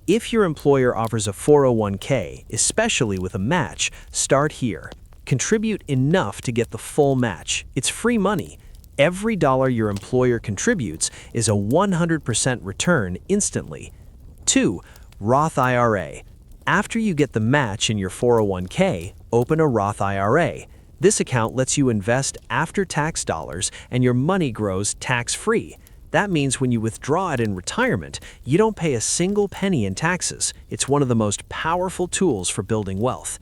If your employer offers a 401k, especially with a match, start here. Contribute enough to get the full match. It's free money. Every dollar your employer contributes is a 100% return instantly. 2. Roth IRA. After you get the match in your 401k, open a Roth IRA. This account lets you invest after-tax dollars and your money grows tax-free. That means when you withdraw it in retirement, you don't pay a single penny in taxes. It's one of the most powerful tools for building wealth.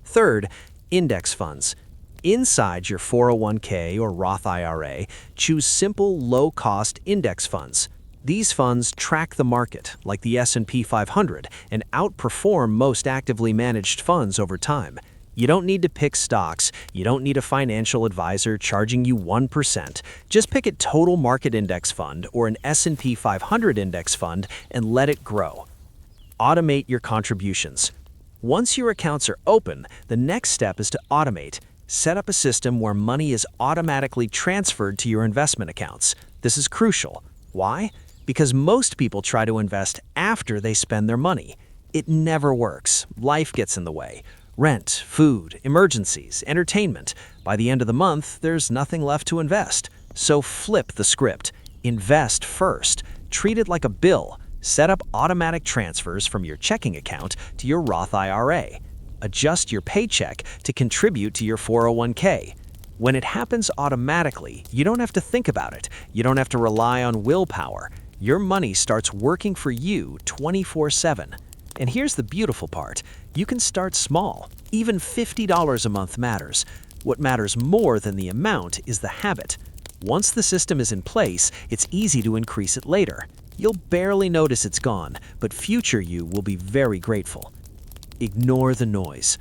3rd, index funds. Inside your 401k or Roth IRA, choose simple, low-cost index funds. These funds track the market, like the S&P 500, and outperform most actively managed funds over time. You don't need to pick stocks. You don't need a financial advisor charging you 1%. Just pick a total market index fund or an S&P 500 index fund and let it grow. Automate your contributions. Once your accounts are open, the next step is to automate. Set up a system where money is automatically transferred to your investment accounts. This is crucial. Why? Because most people try to invest after they spend their money. It never works. Life gets in the way. Rent, food, emergencies, entertainment. By the end of the month, there's nothing left to invest. So flip the script. Invest first. Treat it like a bill. Set up automatic transfers from your checking account to your Roth IRA. Adjust your paycheck to contribute to your 401k. When it happens automatically, you don't have to think about it. You don't have to rely on willpower. Your money starts working for you 24/7. And here's the beautiful part. You can start small. Even $50 a month matters. What matters more than the amount is the habit. Once the system is in place, it's easy to increase it later. You'll barely notice it's gone, but future you will be very grateful. Ignore the noise.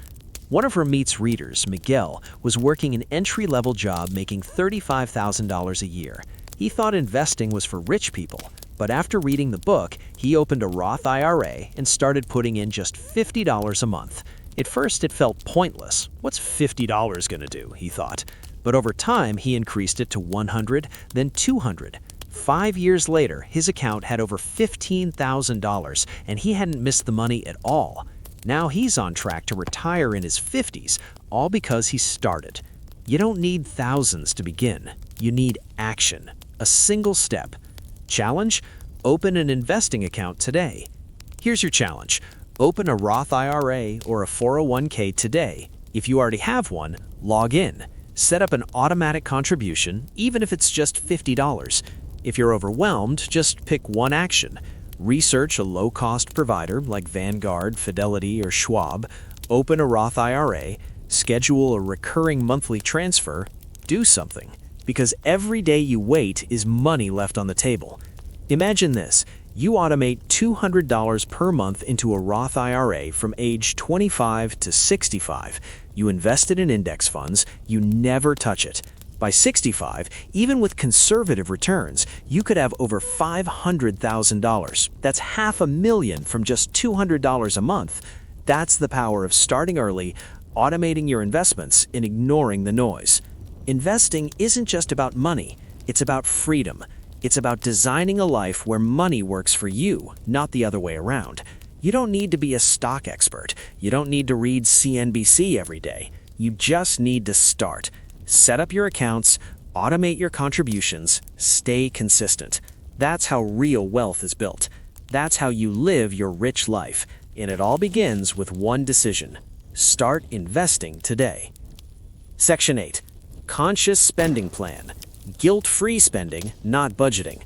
One of Ramit's readers, Miguel, was working an entry-level job making $35,000 a year. He thought investing was for rich people, but after reading the book, he opened a Roth IRA and started putting in just $50 a month. At first, it felt pointless. What's $50 going to do, he thought. But over time, he increased it to $100, then $200. 5 years later, his account had over $15,000 and he hadn't missed the money at all. Now he's on track to retire in his 50s, all because he started. You don't need thousands to begin. You need action. A single step. Challenge? Open an investing account today. Here's your challenge. Open a Roth IRA or a 401k today. If you already have one, log in. Set up an automatic contribution, even if it's just $50. If you're overwhelmed, just pick one action. Research a low-cost provider like Vanguard, Fidelity, or Schwab. Open a Roth IRA. Schedule a recurring monthly transfer. Do something. Because every day you wait is money left on the table. Imagine this. You automate $200 per month into a Roth IRA from age 25 to 65. You invest it in index funds. You never touch it. By 65, even with conservative returns, you could have over $500,000. That's $500,000 from just $200 a month. That's the power of starting early, automating your investments, and ignoring the noise. Investing isn't just about money. It's about freedom. It's about designing a life where money works for you, not the other way around. You don't need to be a stock expert. You don't need to read CNBC every day. You just need to start. Set up your accounts, automate your contributions, stay consistent. That's how real wealth is built. That's how you live your rich life. And it all begins with one decision. Start investing today. Section 8. Conscious Spending Plan. Guilt-free spending, not budgeting.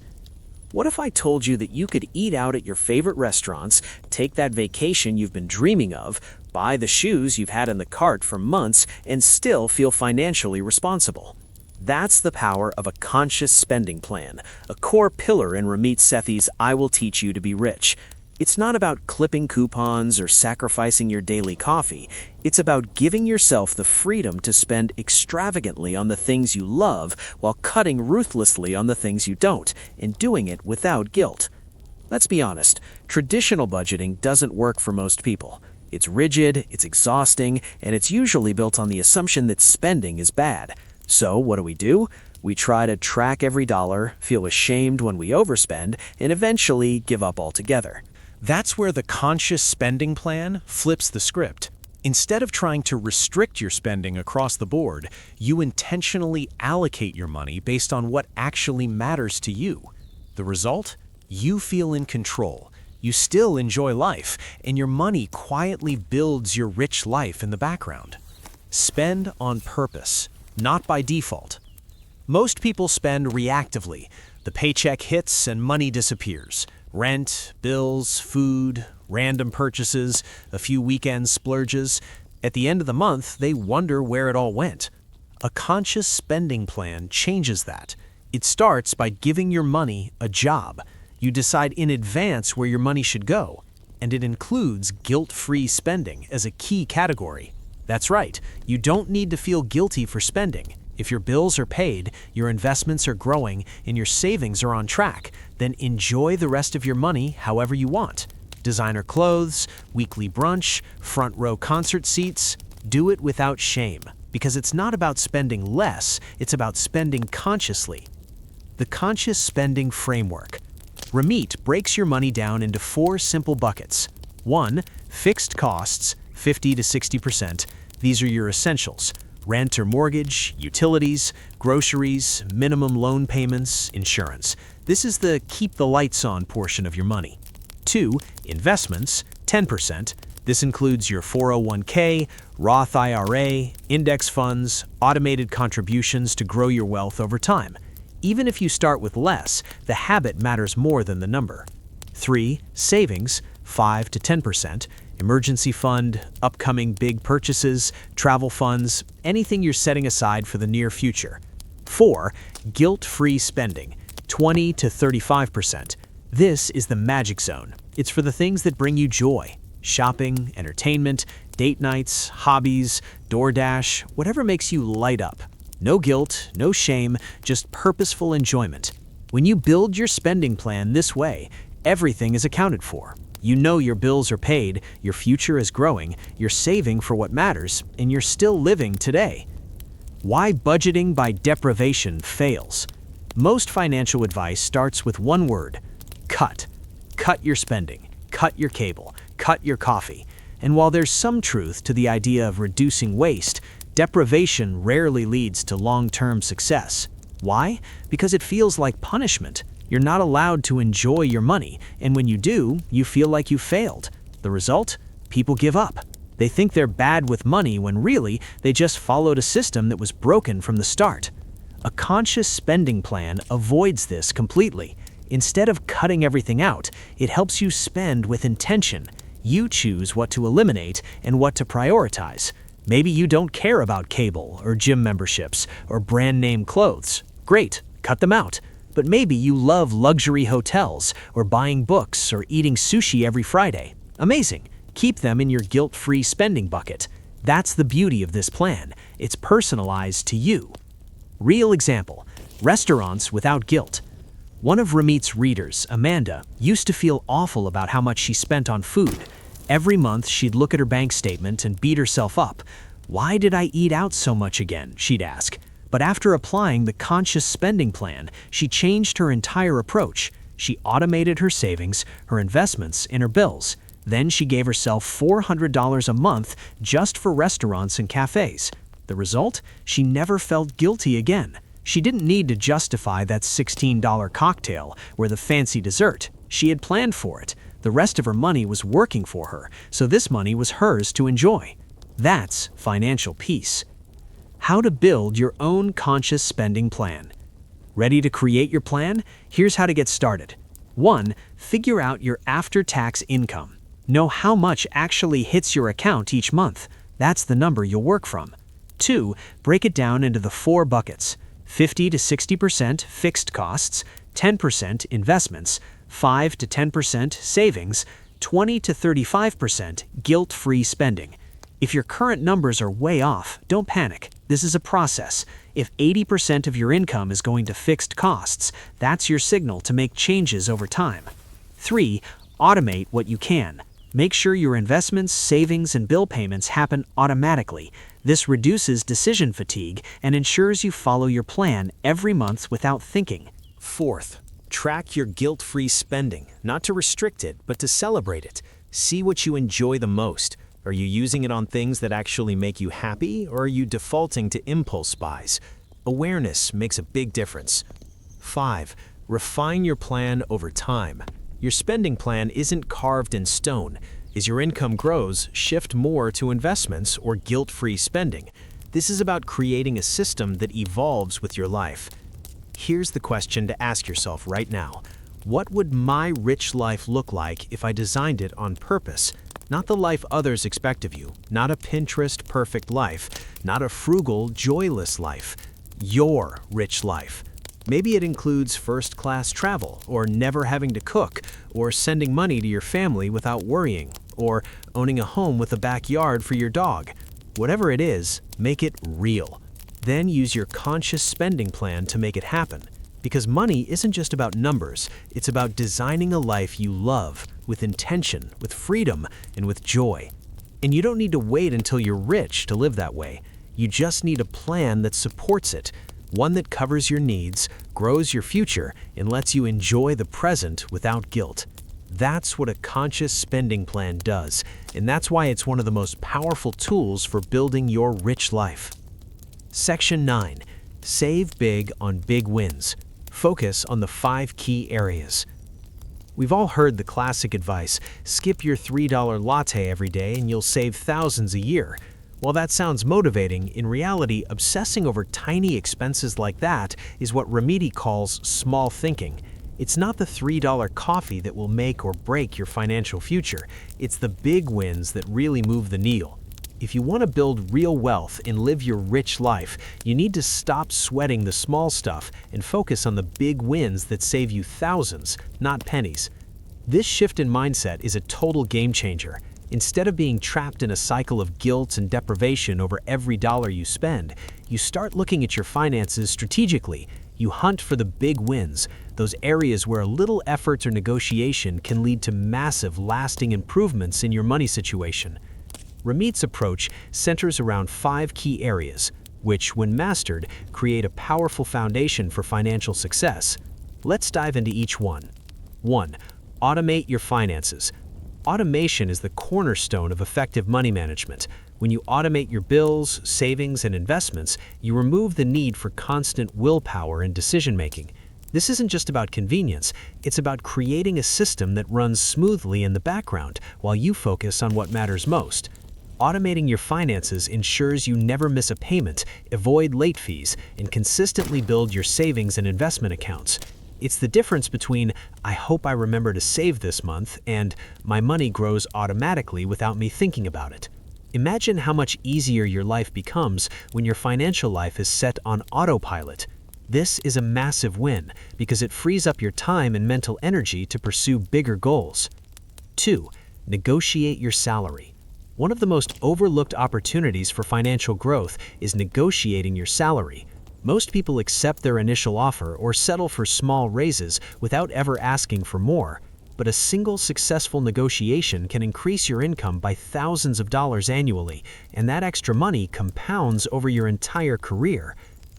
What if I told you that you could eat out at your favorite restaurants, take that vacation you've been dreaming of, buy the shoes you've had in the cart for months, and still feel financially responsible? That's the power of a conscious spending plan, a core pillar in Ramit Sethi's I Will Teach You to Be Rich. It's not about clipping coupons or sacrificing your daily coffee. It's about giving yourself the freedom to spend extravagantly on the things you love while cutting ruthlessly on the things you don't, and doing it without guilt. Let's be honest, traditional budgeting doesn't work for most people. It's rigid, it's exhausting, and it's usually built on the assumption that spending is bad. So what do? We try to track every dollar, feel ashamed when we overspend, and eventually give up altogether. That's where the conscious spending plan flips the script. Instead of trying to restrict your spending across the board, you intentionally allocate your money based on what actually matters to you. The result? You feel in control. You still enjoy life, and your money quietly builds your rich life in the background. Spend on purpose, not by default. Most people spend reactively. The paycheck hits and money disappears. Rent, bills, food, random purchases, a few weekend splurges. At the end of the month, they wonder where it all went. A conscious spending plan changes that. It starts by giving your money a job. You decide in advance where your money should go, and it includes guilt-free spending as a key category. That's right, you don't need to feel guilty for spending. If your bills are paid, your investments are growing, and your savings are on track, then enjoy the rest of your money however you want. Designer clothes, weekly brunch, front row concert seats. Do it without shame, because it's not about spending less, it's about spending consciously. The Conscious Spending Framework. Ramit breaks your money down into 4 simple buckets. 1. Fixed costs, 50 to 60%. These are your essentials. Rent or mortgage, utilities, groceries, minimum loan payments, insurance. This is the keep the lights on portion of your money. 2. Investments, 10%. This includes your 401k, Roth IRA, index funds, automated contributions to grow your wealth over time. Even if you start with less, the habit matters more than the number. 3. Savings, 5 to 10%. Emergency fund, upcoming big purchases, travel funds, anything you're setting aside for the near future. 4. Guilt-free spending, 20 to 35%. This is the magic zone. It's for the things that bring you joy. Shopping, entertainment, date nights, hobbies, DoorDash, whatever makes you light up. No guilt, no shame, just purposeful enjoyment. When you build your spending plan this way, everything is accounted for. You know your bills are paid, your future is growing, you're saving for what matters, and you're still living today. Why budgeting by deprivation fails. Most financial advice starts with one word: cut. Cut your spending, cut your cable, cut your coffee. And while there's some truth to the idea of reducing waste, deprivation rarely leads to long-term success. Why? Because it feels like punishment. You're not allowed to enjoy your money, and when you do, you feel like you failed. The result? People give up. They think they're bad with money when really they just followed a system that was broken from the start. A conscious spending plan avoids this completely. Instead of cutting everything out, it helps you spend with intention. You choose what to eliminate and what to prioritize. Maybe you don't care about cable or gym memberships or brand name clothes. Great, cut them out. But maybe you love luxury hotels or buying books or eating sushi every Friday. Amazing. Keep them in your guilt-free spending bucket. That's the beauty of this plan. It's personalized to you. Real example: restaurants without guilt. One of Ramit's readers, Amanda, used to feel awful about how much she spent on food. Every month, she'd look at her bank statement and beat herself up. Why did I eat out so much again? She'd ask. But after applying the conscious spending plan, she changed her entire approach. She automated her savings, her investments, and her bills. Then she gave herself $400 a month just for restaurants and cafes. The result? She never felt guilty again. She didn't need to justify that $16 cocktail or the fancy dessert. She had planned for it. The rest of her money was working for her, so this money was hers to enjoy. That's financial peace. How to build your own conscious spending plan. Ready to create your plan? Here's how to get started. 1. Figure out your after-tax income. Know how much actually hits your account each month. That's the number you'll work from. 2. Break it down into the 4 buckets: 50 to 60% fixed costs, 10% investments, 5 to 10% savings, 20 to 35% guilt-free spending. If your current numbers are way off, don't panic. This is a process. If 80% of your income is going to fixed costs, that's your signal to make changes over time. 3. Automate what you can. Make sure your investments, savings, and bill payments happen automatically. This reduces decision fatigue and ensures you follow your plan every month without thinking. 4th, track your guilt-free spending, not to restrict it, but to celebrate it. See what you enjoy the most. Are you using it on things that actually make you happy, or are you defaulting to impulse buys? Awareness makes a big difference. 5. Refine your plan over time. Your spending plan isn't carved in stone. As your income grows, shift more to investments or guilt-free spending. This is about creating a system that evolves with your life. Here's the question to ask yourself right now. What would my rich life look like if I designed it on purpose? Not the life others expect of you, not a Pinterest perfect life, not a frugal, joyless life. Your rich life. Maybe it includes first-class travel, or never having to cook, or sending money to your family without worrying, or owning a home with a backyard for your dog. Whatever it is, make it real. Then use your conscious spending plan to make it happen. Because money isn't just about numbers, it's about designing a life you love, with intention, with freedom, and with joy. And you don't need to wait until you're rich to live that way. You just need a plan that supports it, one that covers your needs, grows your future, and lets you enjoy the present without guilt. That's what a conscious spending plan does, and that's why it's one of the most powerful tools for building your rich life. Section 9. Save big on big wins. Focus on the 5 key areas. We've all heard the classic advice, skip your $3 latte every day and you'll save thousands a year. While that sounds motivating, in reality, obsessing over tiny expenses like that is what Ramiti calls small thinking. It's not the $3 coffee that will make or break your financial future. It's the big wins that really move the needle. If you want to build real wealth and live your rich life, you need to stop sweating the small stuff and focus on the big wins that save you thousands, not pennies. This shift in mindset is a total game changer. Instead of being trapped in a cycle of guilt and deprivation over every dollar you spend, you start looking at your finances strategically. You hunt for the big wins, those areas where a little effort or negotiation can lead to massive, lasting improvements in your money situation. Ramit's approach centers around 5 key areas. which, when mastered, create a powerful foundation for financial success. Let's dive into each one. 1. Automate your finances. Automation is the cornerstone of effective money management. When you automate your bills, savings, and investments, you remove the need for constant willpower and decision-making. This isn't just about convenience, it's about creating a system that runs smoothly in the background while you focus on what matters most. Automating your finances ensures you never miss a payment, avoid late fees, and consistently build your savings and investment accounts. It's the difference between, "I hope I remember to save this month," and "my money grows automatically without me thinking about it." Imagine how much easier your life becomes when your financial life is set on autopilot. This is a massive win because it frees up your time and mental energy to pursue bigger goals. 2. Negotiate your salary. One of the most overlooked opportunities for financial growth is negotiating your salary. Most people accept their initial offer or settle for small raises without ever asking for more, but a single successful negotiation can increase your income by thousands of dollars annually, and that extra money compounds over your entire career.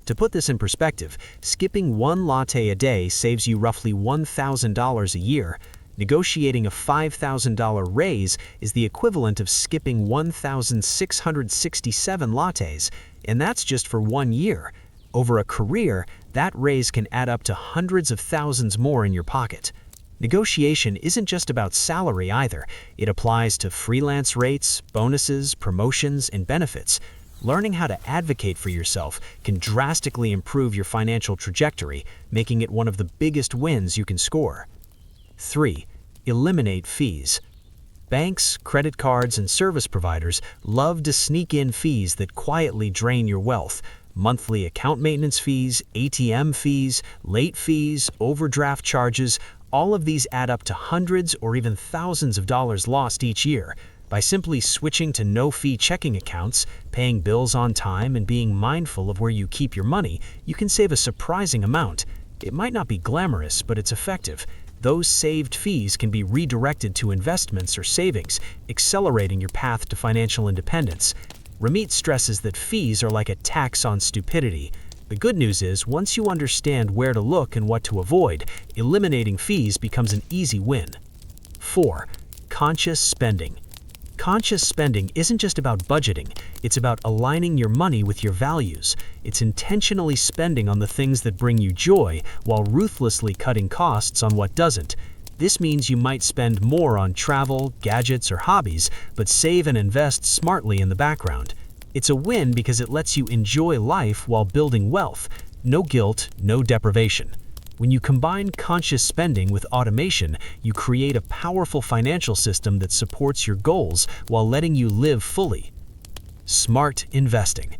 To put this in perspective, skipping one latte a day saves you roughly $1,000 a year. Negotiating a $5,000 raise is the equivalent of skipping 1,667 lattes, and that's just for 1 year. Over a career, that raise can add up to hundreds of thousands more in your pocket. Negotiation isn't just about salary either. It applies to freelance rates, bonuses, promotions, and benefits. Learning how to advocate for yourself can drastically improve your financial trajectory, making it one of the biggest wins you can score. 3. Eliminate fees. Banks, credit cards, and service providers love to sneak in fees that quietly drain your wealth. Monthly account maintenance fees, ATM fees, late fees, overdraft charges, all of these add up to hundreds or even thousands of dollars lost each year. By simply switching to no-fee checking accounts, paying bills on time, and being mindful of where you keep your money, you can save a surprising amount. It might not be glamorous, but it's effective. Those saved fees can be redirected to investments or savings, accelerating your path to financial independence. Ramit stresses that fees are like a tax on stupidity. The good news is, once you understand where to look and what to avoid, eliminating fees becomes an easy win. 4. Conscious spending. Conscious spending isn't just about budgeting, it's about aligning your money with your values. It's intentionally spending on the things that bring you joy while ruthlessly cutting costs on what doesn't. This means you might spend more on travel, gadgets, or hobbies, but save and invest smartly in the background. It's a win because it lets you enjoy life while building wealth. No guilt, no deprivation. When you combine conscious spending with automation, you create a powerful financial system that supports your goals while letting you live fully. Smart investing.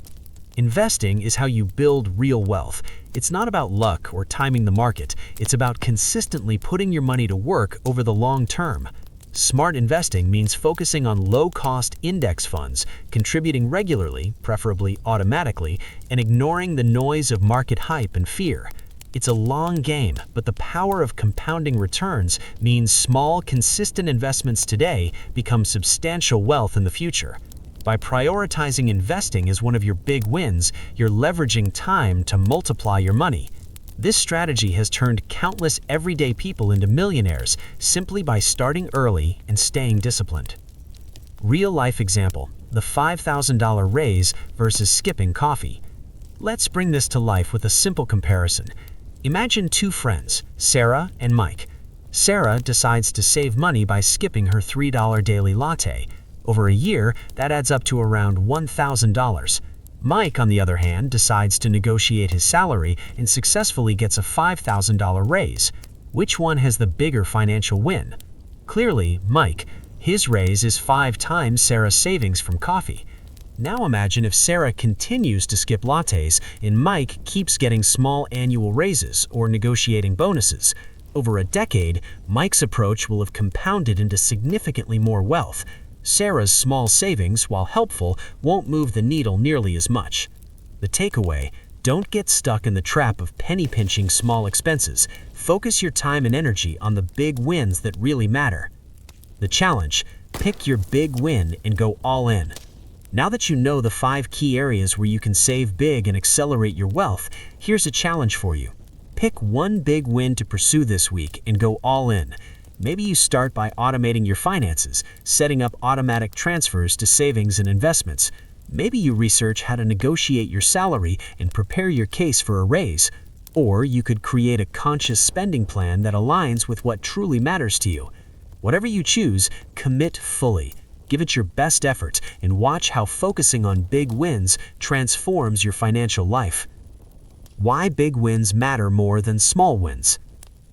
Investing is how you build real wealth. It's not about luck or timing the market. It's about consistently putting your money to work over the long term. Smart investing means focusing on low-cost index funds, contributing regularly, preferably automatically, and ignoring the noise of market hype and fear. It's a long game, but the power of compounding returns means small, consistent investments today become substantial wealth in the future. By prioritizing investing as one of your big wins, you're leveraging time to multiply your money. This strategy has turned countless everyday people into millionaires simply by starting early and staying disciplined. Real-life example: the $5,000 raise versus skipping coffee. Let's bring this to life with a simple comparison. Imagine two friends, Sarah and Mike. Sarah decides to save money by skipping her $3 daily latte. Over a year, that adds up to around $1,000. Mike, on the other hand, decides to negotiate his salary and successfully gets a $5,000 raise. Which one has the bigger financial win? Clearly, Mike. His raise is 5 times Sarah's savings from coffee. Now imagine if Sarah continues to skip lattes and Mike keeps getting small annual raises or negotiating bonuses. Over a decade, Mike's approach will have compounded into significantly more wealth. Sarah's small savings, while helpful, won't move the needle nearly as much. The takeaway: don't get stuck in the trap of penny-pinching small expenses. Focus your time and energy on the big wins that really matter. The challenge: pick your big win and go all in. Now that you know the 5 key areas where you can save big and accelerate your wealth, here's a challenge for you. Pick one big win to pursue this week and go all in. Maybe you start by automating your finances, setting up automatic transfers to savings and investments. Maybe you research how to negotiate your salary and prepare your case for a raise. Or you could create a conscious spending plan that aligns with what truly matters to you. Whatever you choose, commit fully. Give it your best effort and watch how focusing on big wins transforms your financial life. Why big wins matter more than small wins.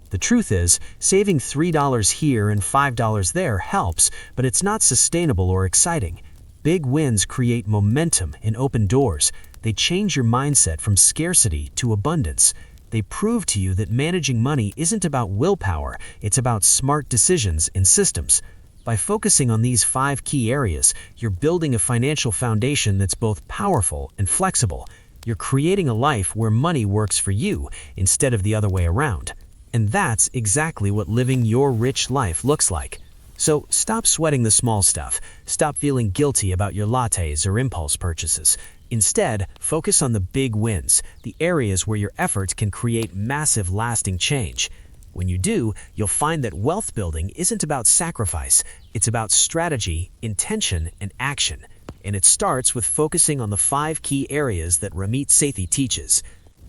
The truth is, saving $3 here and $5 there helps, but it's not sustainable or exciting. Big wins create momentum and open doors. They change your mindset from scarcity to abundance. They prove to you that managing money isn't about willpower, it's about smart decisions and systems. By focusing on these 5 key areas, you're building a financial foundation that's both powerful and flexible. You're creating a life where money works for you instead of the other way around. And that's exactly what living your rich life looks like. So stop sweating the small stuff. Stop feeling guilty about your lattes or impulse purchases. Instead, focus on the big wins, the areas where your efforts can create massive lasting change. When you do, you'll find that wealth building isn't about sacrifice. It's about strategy, intention, and action. And it starts with focusing on the 5 key areas that Ramit Sethi teaches.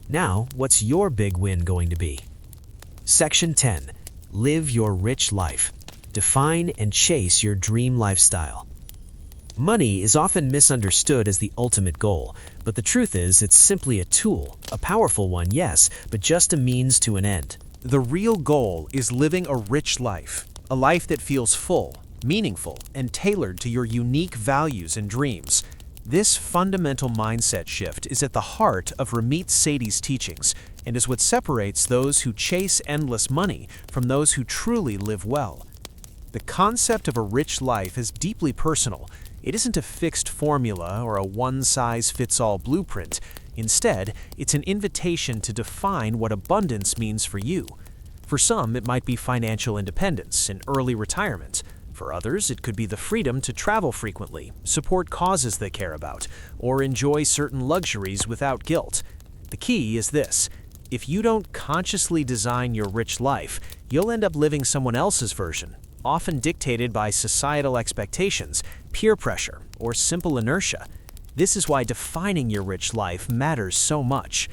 Now, what's your big win going to be? Section 10. Live your rich life. Define and chase your dream lifestyle. Money is often misunderstood as the ultimate goal, but the truth is it's simply a tool, a powerful one, yes, but just a means to an end. The real goal is living a rich life, a life that feels full, meaningful, and tailored to your unique values and dreams. This fundamental mindset shift is at the heart of Ramit Sethi's teachings and is what separates those who chase endless money from those who truly live well. The concept of a rich life is deeply personal. It isn't a fixed formula or a one-size-fits-all blueprint. Instead, it's an invitation to define what abundance means for you. For some, it might be financial independence and early retirement. For others, it could be the freedom to travel frequently, support causes they care about, or enjoy certain luxuries without guilt. The key is this: if you don't consciously design your rich life, you'll end up living someone else's version, often dictated by societal expectations, peer pressure, or simple inertia. This is why defining your rich life matters so much.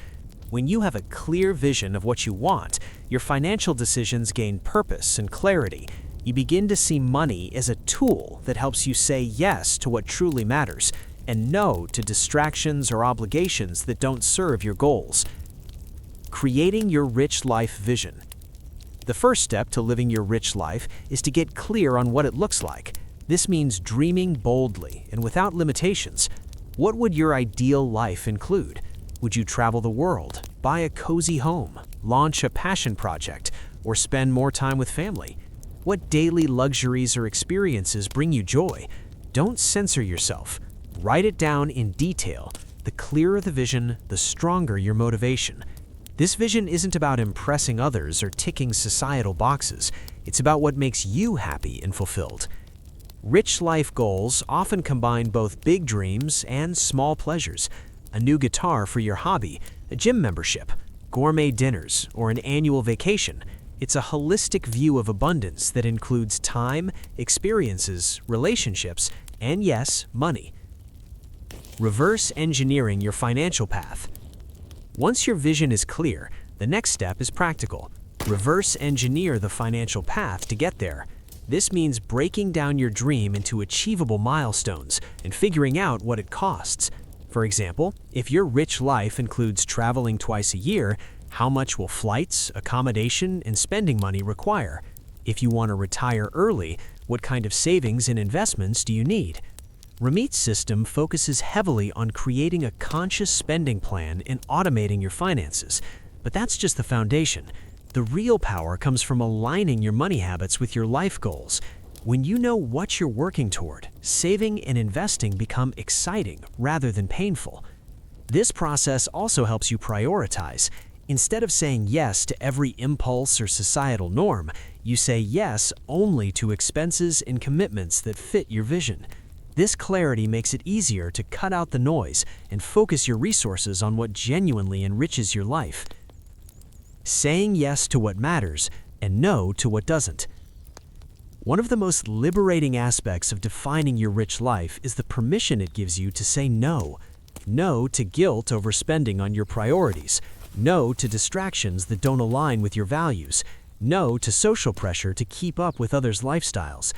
When you have a clear vision of what you want, your financial decisions gain purpose and clarity. You begin to see money as a tool that helps you say yes to what truly matters and no to distractions or obligations that don't serve your goals. Creating your rich life vision. The first step to living your rich life is to get clear on what it looks like. This means dreaming boldly and without limitations. What would your ideal life include? Would you travel the world, buy a cozy home, launch a passion project, or spend more time with family? What daily luxuries or experiences bring you joy? Don't censor yourself. Write it down in detail. The clearer the vision, the stronger your motivation. This vision isn't about impressing others or ticking societal boxes. It's about what makes you happy and fulfilled. Rich life goals often combine both big dreams and small pleasures. A new guitar for your hobby, a gym membership, gourmet dinners, or an annual vacation. It's a holistic view of abundance that includes time, experiences, relationships, and yes, money. Reverse engineering your financial path. Once your vision is clear, the next step is practical. Reverse engineer the financial path to get there. This means breaking down your dream into achievable milestones and figuring out what it costs. For example, if your rich life includes traveling twice a year, how much will flights, accommodation, and spending money require? If you want to retire early, what kind of savings and investments do you need? Ramit's system focuses heavily on creating a conscious spending plan and automating your finances. But that's just the foundation. The real power comes from aligning your money habits with your life goals. When you know what you're working toward, saving and investing become exciting rather than painful. This process also helps you prioritize. Instead of saying yes to every impulse or societal norm, you say yes only to expenses and commitments that fit your vision. This clarity makes it easier to cut out the noise and focus your resources on what genuinely enriches your life. Saying yes to what matters and no to what doesn't. One of the most liberating aspects of defining your rich life is the permission it gives you to say no. No to guilt over spending on your priorities. No to distractions that don't align with your values. No to social pressure to keep up with others' lifestyles.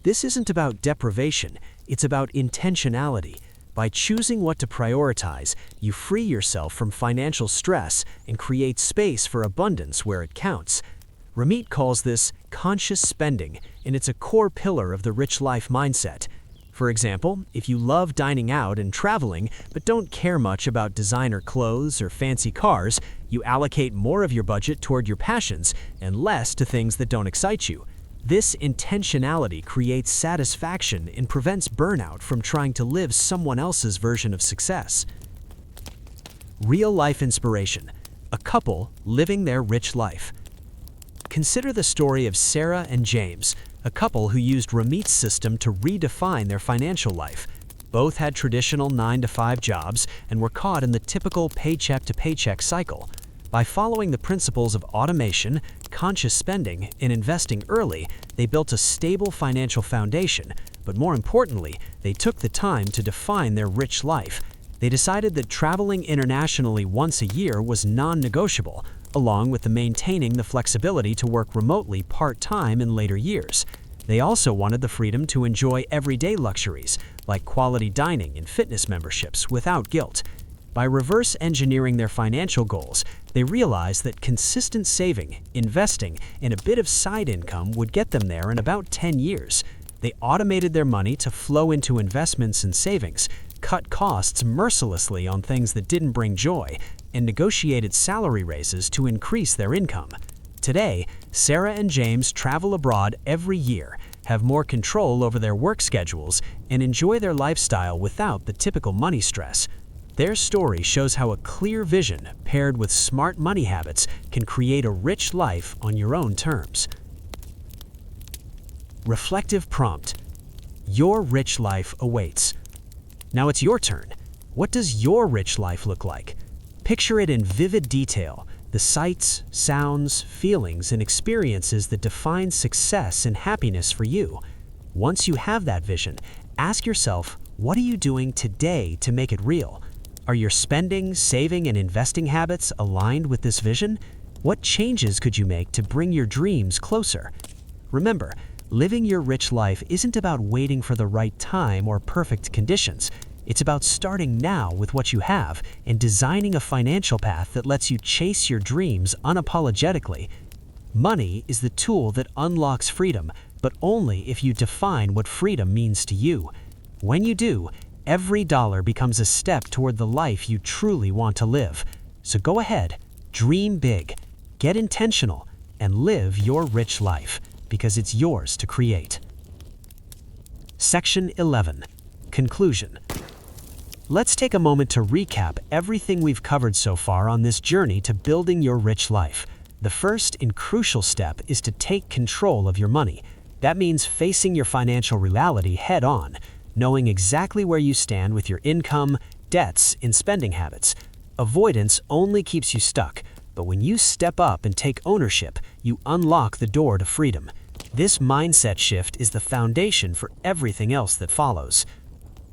This isn't about deprivation, it's about intentionality. By choosing what to prioritize, you free yourself from financial stress and create space for abundance where it counts. Ramit calls this conscious spending, and it's a core pillar of the rich life mindset. For example, if you love dining out and traveling but don't care much about designer clothes or fancy cars, you allocate more of your budget toward your passions and less to things that don't excite you. This intentionality creates satisfaction and prevents burnout from trying to live someone else's version of success. Real-life inspiration. A couple living their rich life. Consider the story of Sarah and James, a couple who used Ramit's system to redefine their financial life. Both had traditional 9-to-5 jobs and were caught in the typical paycheck-to-paycheck cycle. By following the principles of automation, conscious spending, and investing early, they built a stable financial foundation, but more importantly, they took the time to define their rich life. They decided that traveling internationally once a year was non-negotiable, along with maintaining the flexibility to work remotely part-time in later years. They also wanted the freedom to enjoy everyday luxuries, like quality dining and fitness memberships, without guilt. By reverse engineering their financial goals, they realized that consistent saving, investing, and a bit of side income would get them there in about 10 years. They automated their money to flow into investments and savings, cut costs mercilessly on things that didn't bring joy, and negotiated salary raises to increase their income. Today, Sarah and James travel abroad every year, have more control over their work schedules, and enjoy their lifestyle without the typical money stress. Their story shows how a clear vision paired with smart money habits can create a rich life on your own terms. Reflective prompt. Your rich life awaits. Now it's your turn. What does your rich life look like? Picture it in vivid detail, the sights, sounds, feelings, and experiences that define success and happiness for you. Once you have that vision, ask yourself, what are you doing today to make it real? Are your spending, saving, and investing habits aligned with this vision? What changes could you make to bring your dreams closer? Remember, living your rich life isn't about waiting for the right time or perfect conditions. It's about starting now with what you have and designing a financial path that lets you chase your dreams unapologetically. Money is the tool that unlocks freedom, but only if you define what freedom means to you. When you do, every dollar becomes a step toward the life you truly want to live. So go ahead, dream big, get intentional, and live your rich life, because it's yours to create. Section 11. Conclusion. Let's take a moment to recap everything we've covered so far on this journey to building your rich life. The first and crucial step is to take control of your money. That means facing your financial reality head on, knowing exactly where you stand with your income, debts, and spending habits. Avoidance only keeps you stuck, but when you step up and take ownership, you unlock the door to freedom. This mindset shift is the foundation for everything else that follows.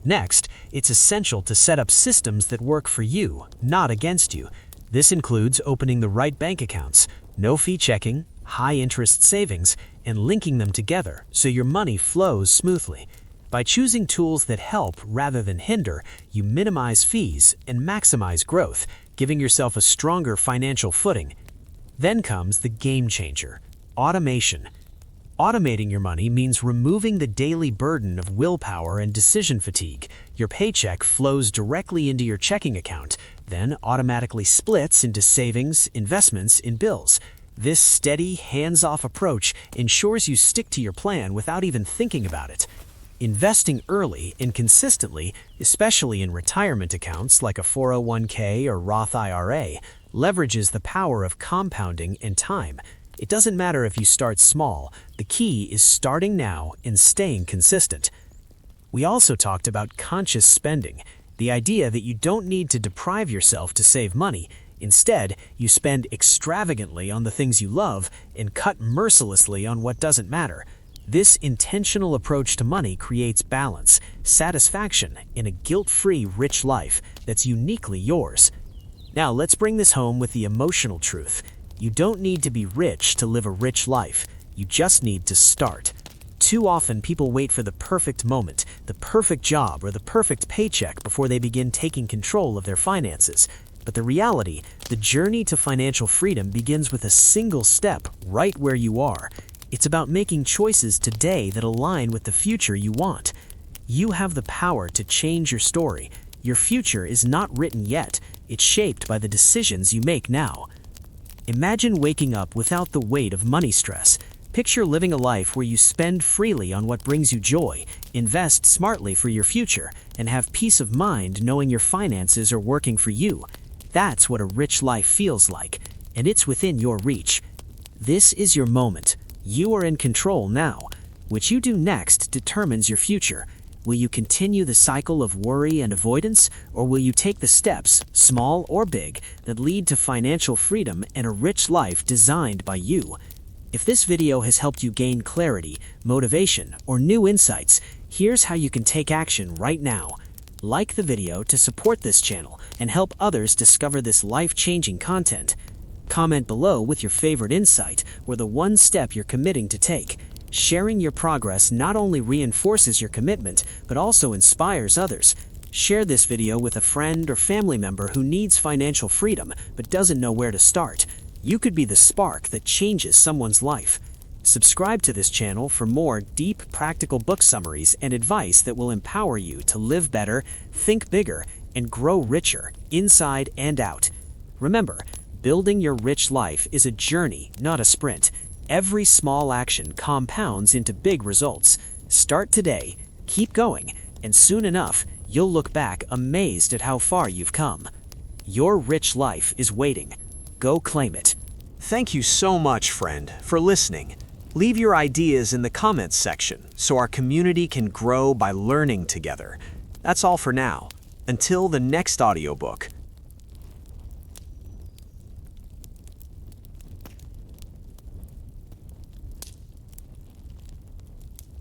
Next, it's essential to set up systems that work for you, not against you. This includes opening the right bank accounts, no-fee checking, high-interest savings, and linking them together so your money flows smoothly. By choosing tools that help rather than hinder, you minimize fees and maximize growth, giving yourself a stronger financial footing. Then comes the game changer, automation. Automating your money means removing the daily burden of willpower and decision fatigue. Your paycheck flows directly into your checking account, then automatically splits into savings, investments, and bills. This steady, hands-off approach ensures you stick to your plan without even thinking about it. Investing early and consistently, especially in retirement accounts like a 401k or Roth IRA, leverages the power of compounding and time. It doesn't matter if you start small, the key is starting now and staying consistent. We also talked about conscious spending, the idea that you don't need to deprive yourself to save money. Instead, you spend extravagantly on the things you love and cut mercilessly on what doesn't matter. This intentional approach to money creates balance, satisfaction, and a guilt-free, rich life that's uniquely yours. Now, let's bring this home with the emotional truth. You don't need to be rich to live a rich life. You just need to start. Too often, people wait for the perfect moment, the perfect job, or the perfect paycheck before they begin taking control of their finances. But the reality, the journey to financial freedom begins with a single step right where you are. It's about making choices today that align with the future you want. You have the power to change your story. Your future is not written yet. It's shaped by the decisions you make now. Imagine waking up without the weight of money stress. Picture living a life where you spend freely on what brings you joy, invest smartly for your future, and have peace of mind knowing your finances are working for you. That's what a rich life feels like, and it's within your reach. This is your moment. You are in control now. What you do next determines your future. Will you continue the cycle of worry and avoidance, or will you take the steps, small or big, that lead to financial freedom and a rich life designed by you? If this video has helped you gain clarity, motivation, or new insights, here's how you can take action right now. Like the video to support this channel and help others discover this life-changing content. Comment below with your favorite insight or the one step you're committing to take. Sharing your progress not only reinforces your commitment, but also inspires others. Share this video with a friend or family member who needs financial freedom but doesn't know where to start. You could be the spark that changes someone's life. Subscribe to this channel for more deep, practical book summaries and advice that will empower you to live better, think bigger, and grow richer, inside and out. Remember, building your rich life is a journey, not a sprint. Every small action compounds into big results. Start today, keep going, and soon enough, you'll look back amazed at how far you've come. Your rich life is waiting. Go claim it. Thank you so much, friend, for listening. Leave your ideas in the comments section so our community can grow by learning together. That's all for now. Until the next audiobook.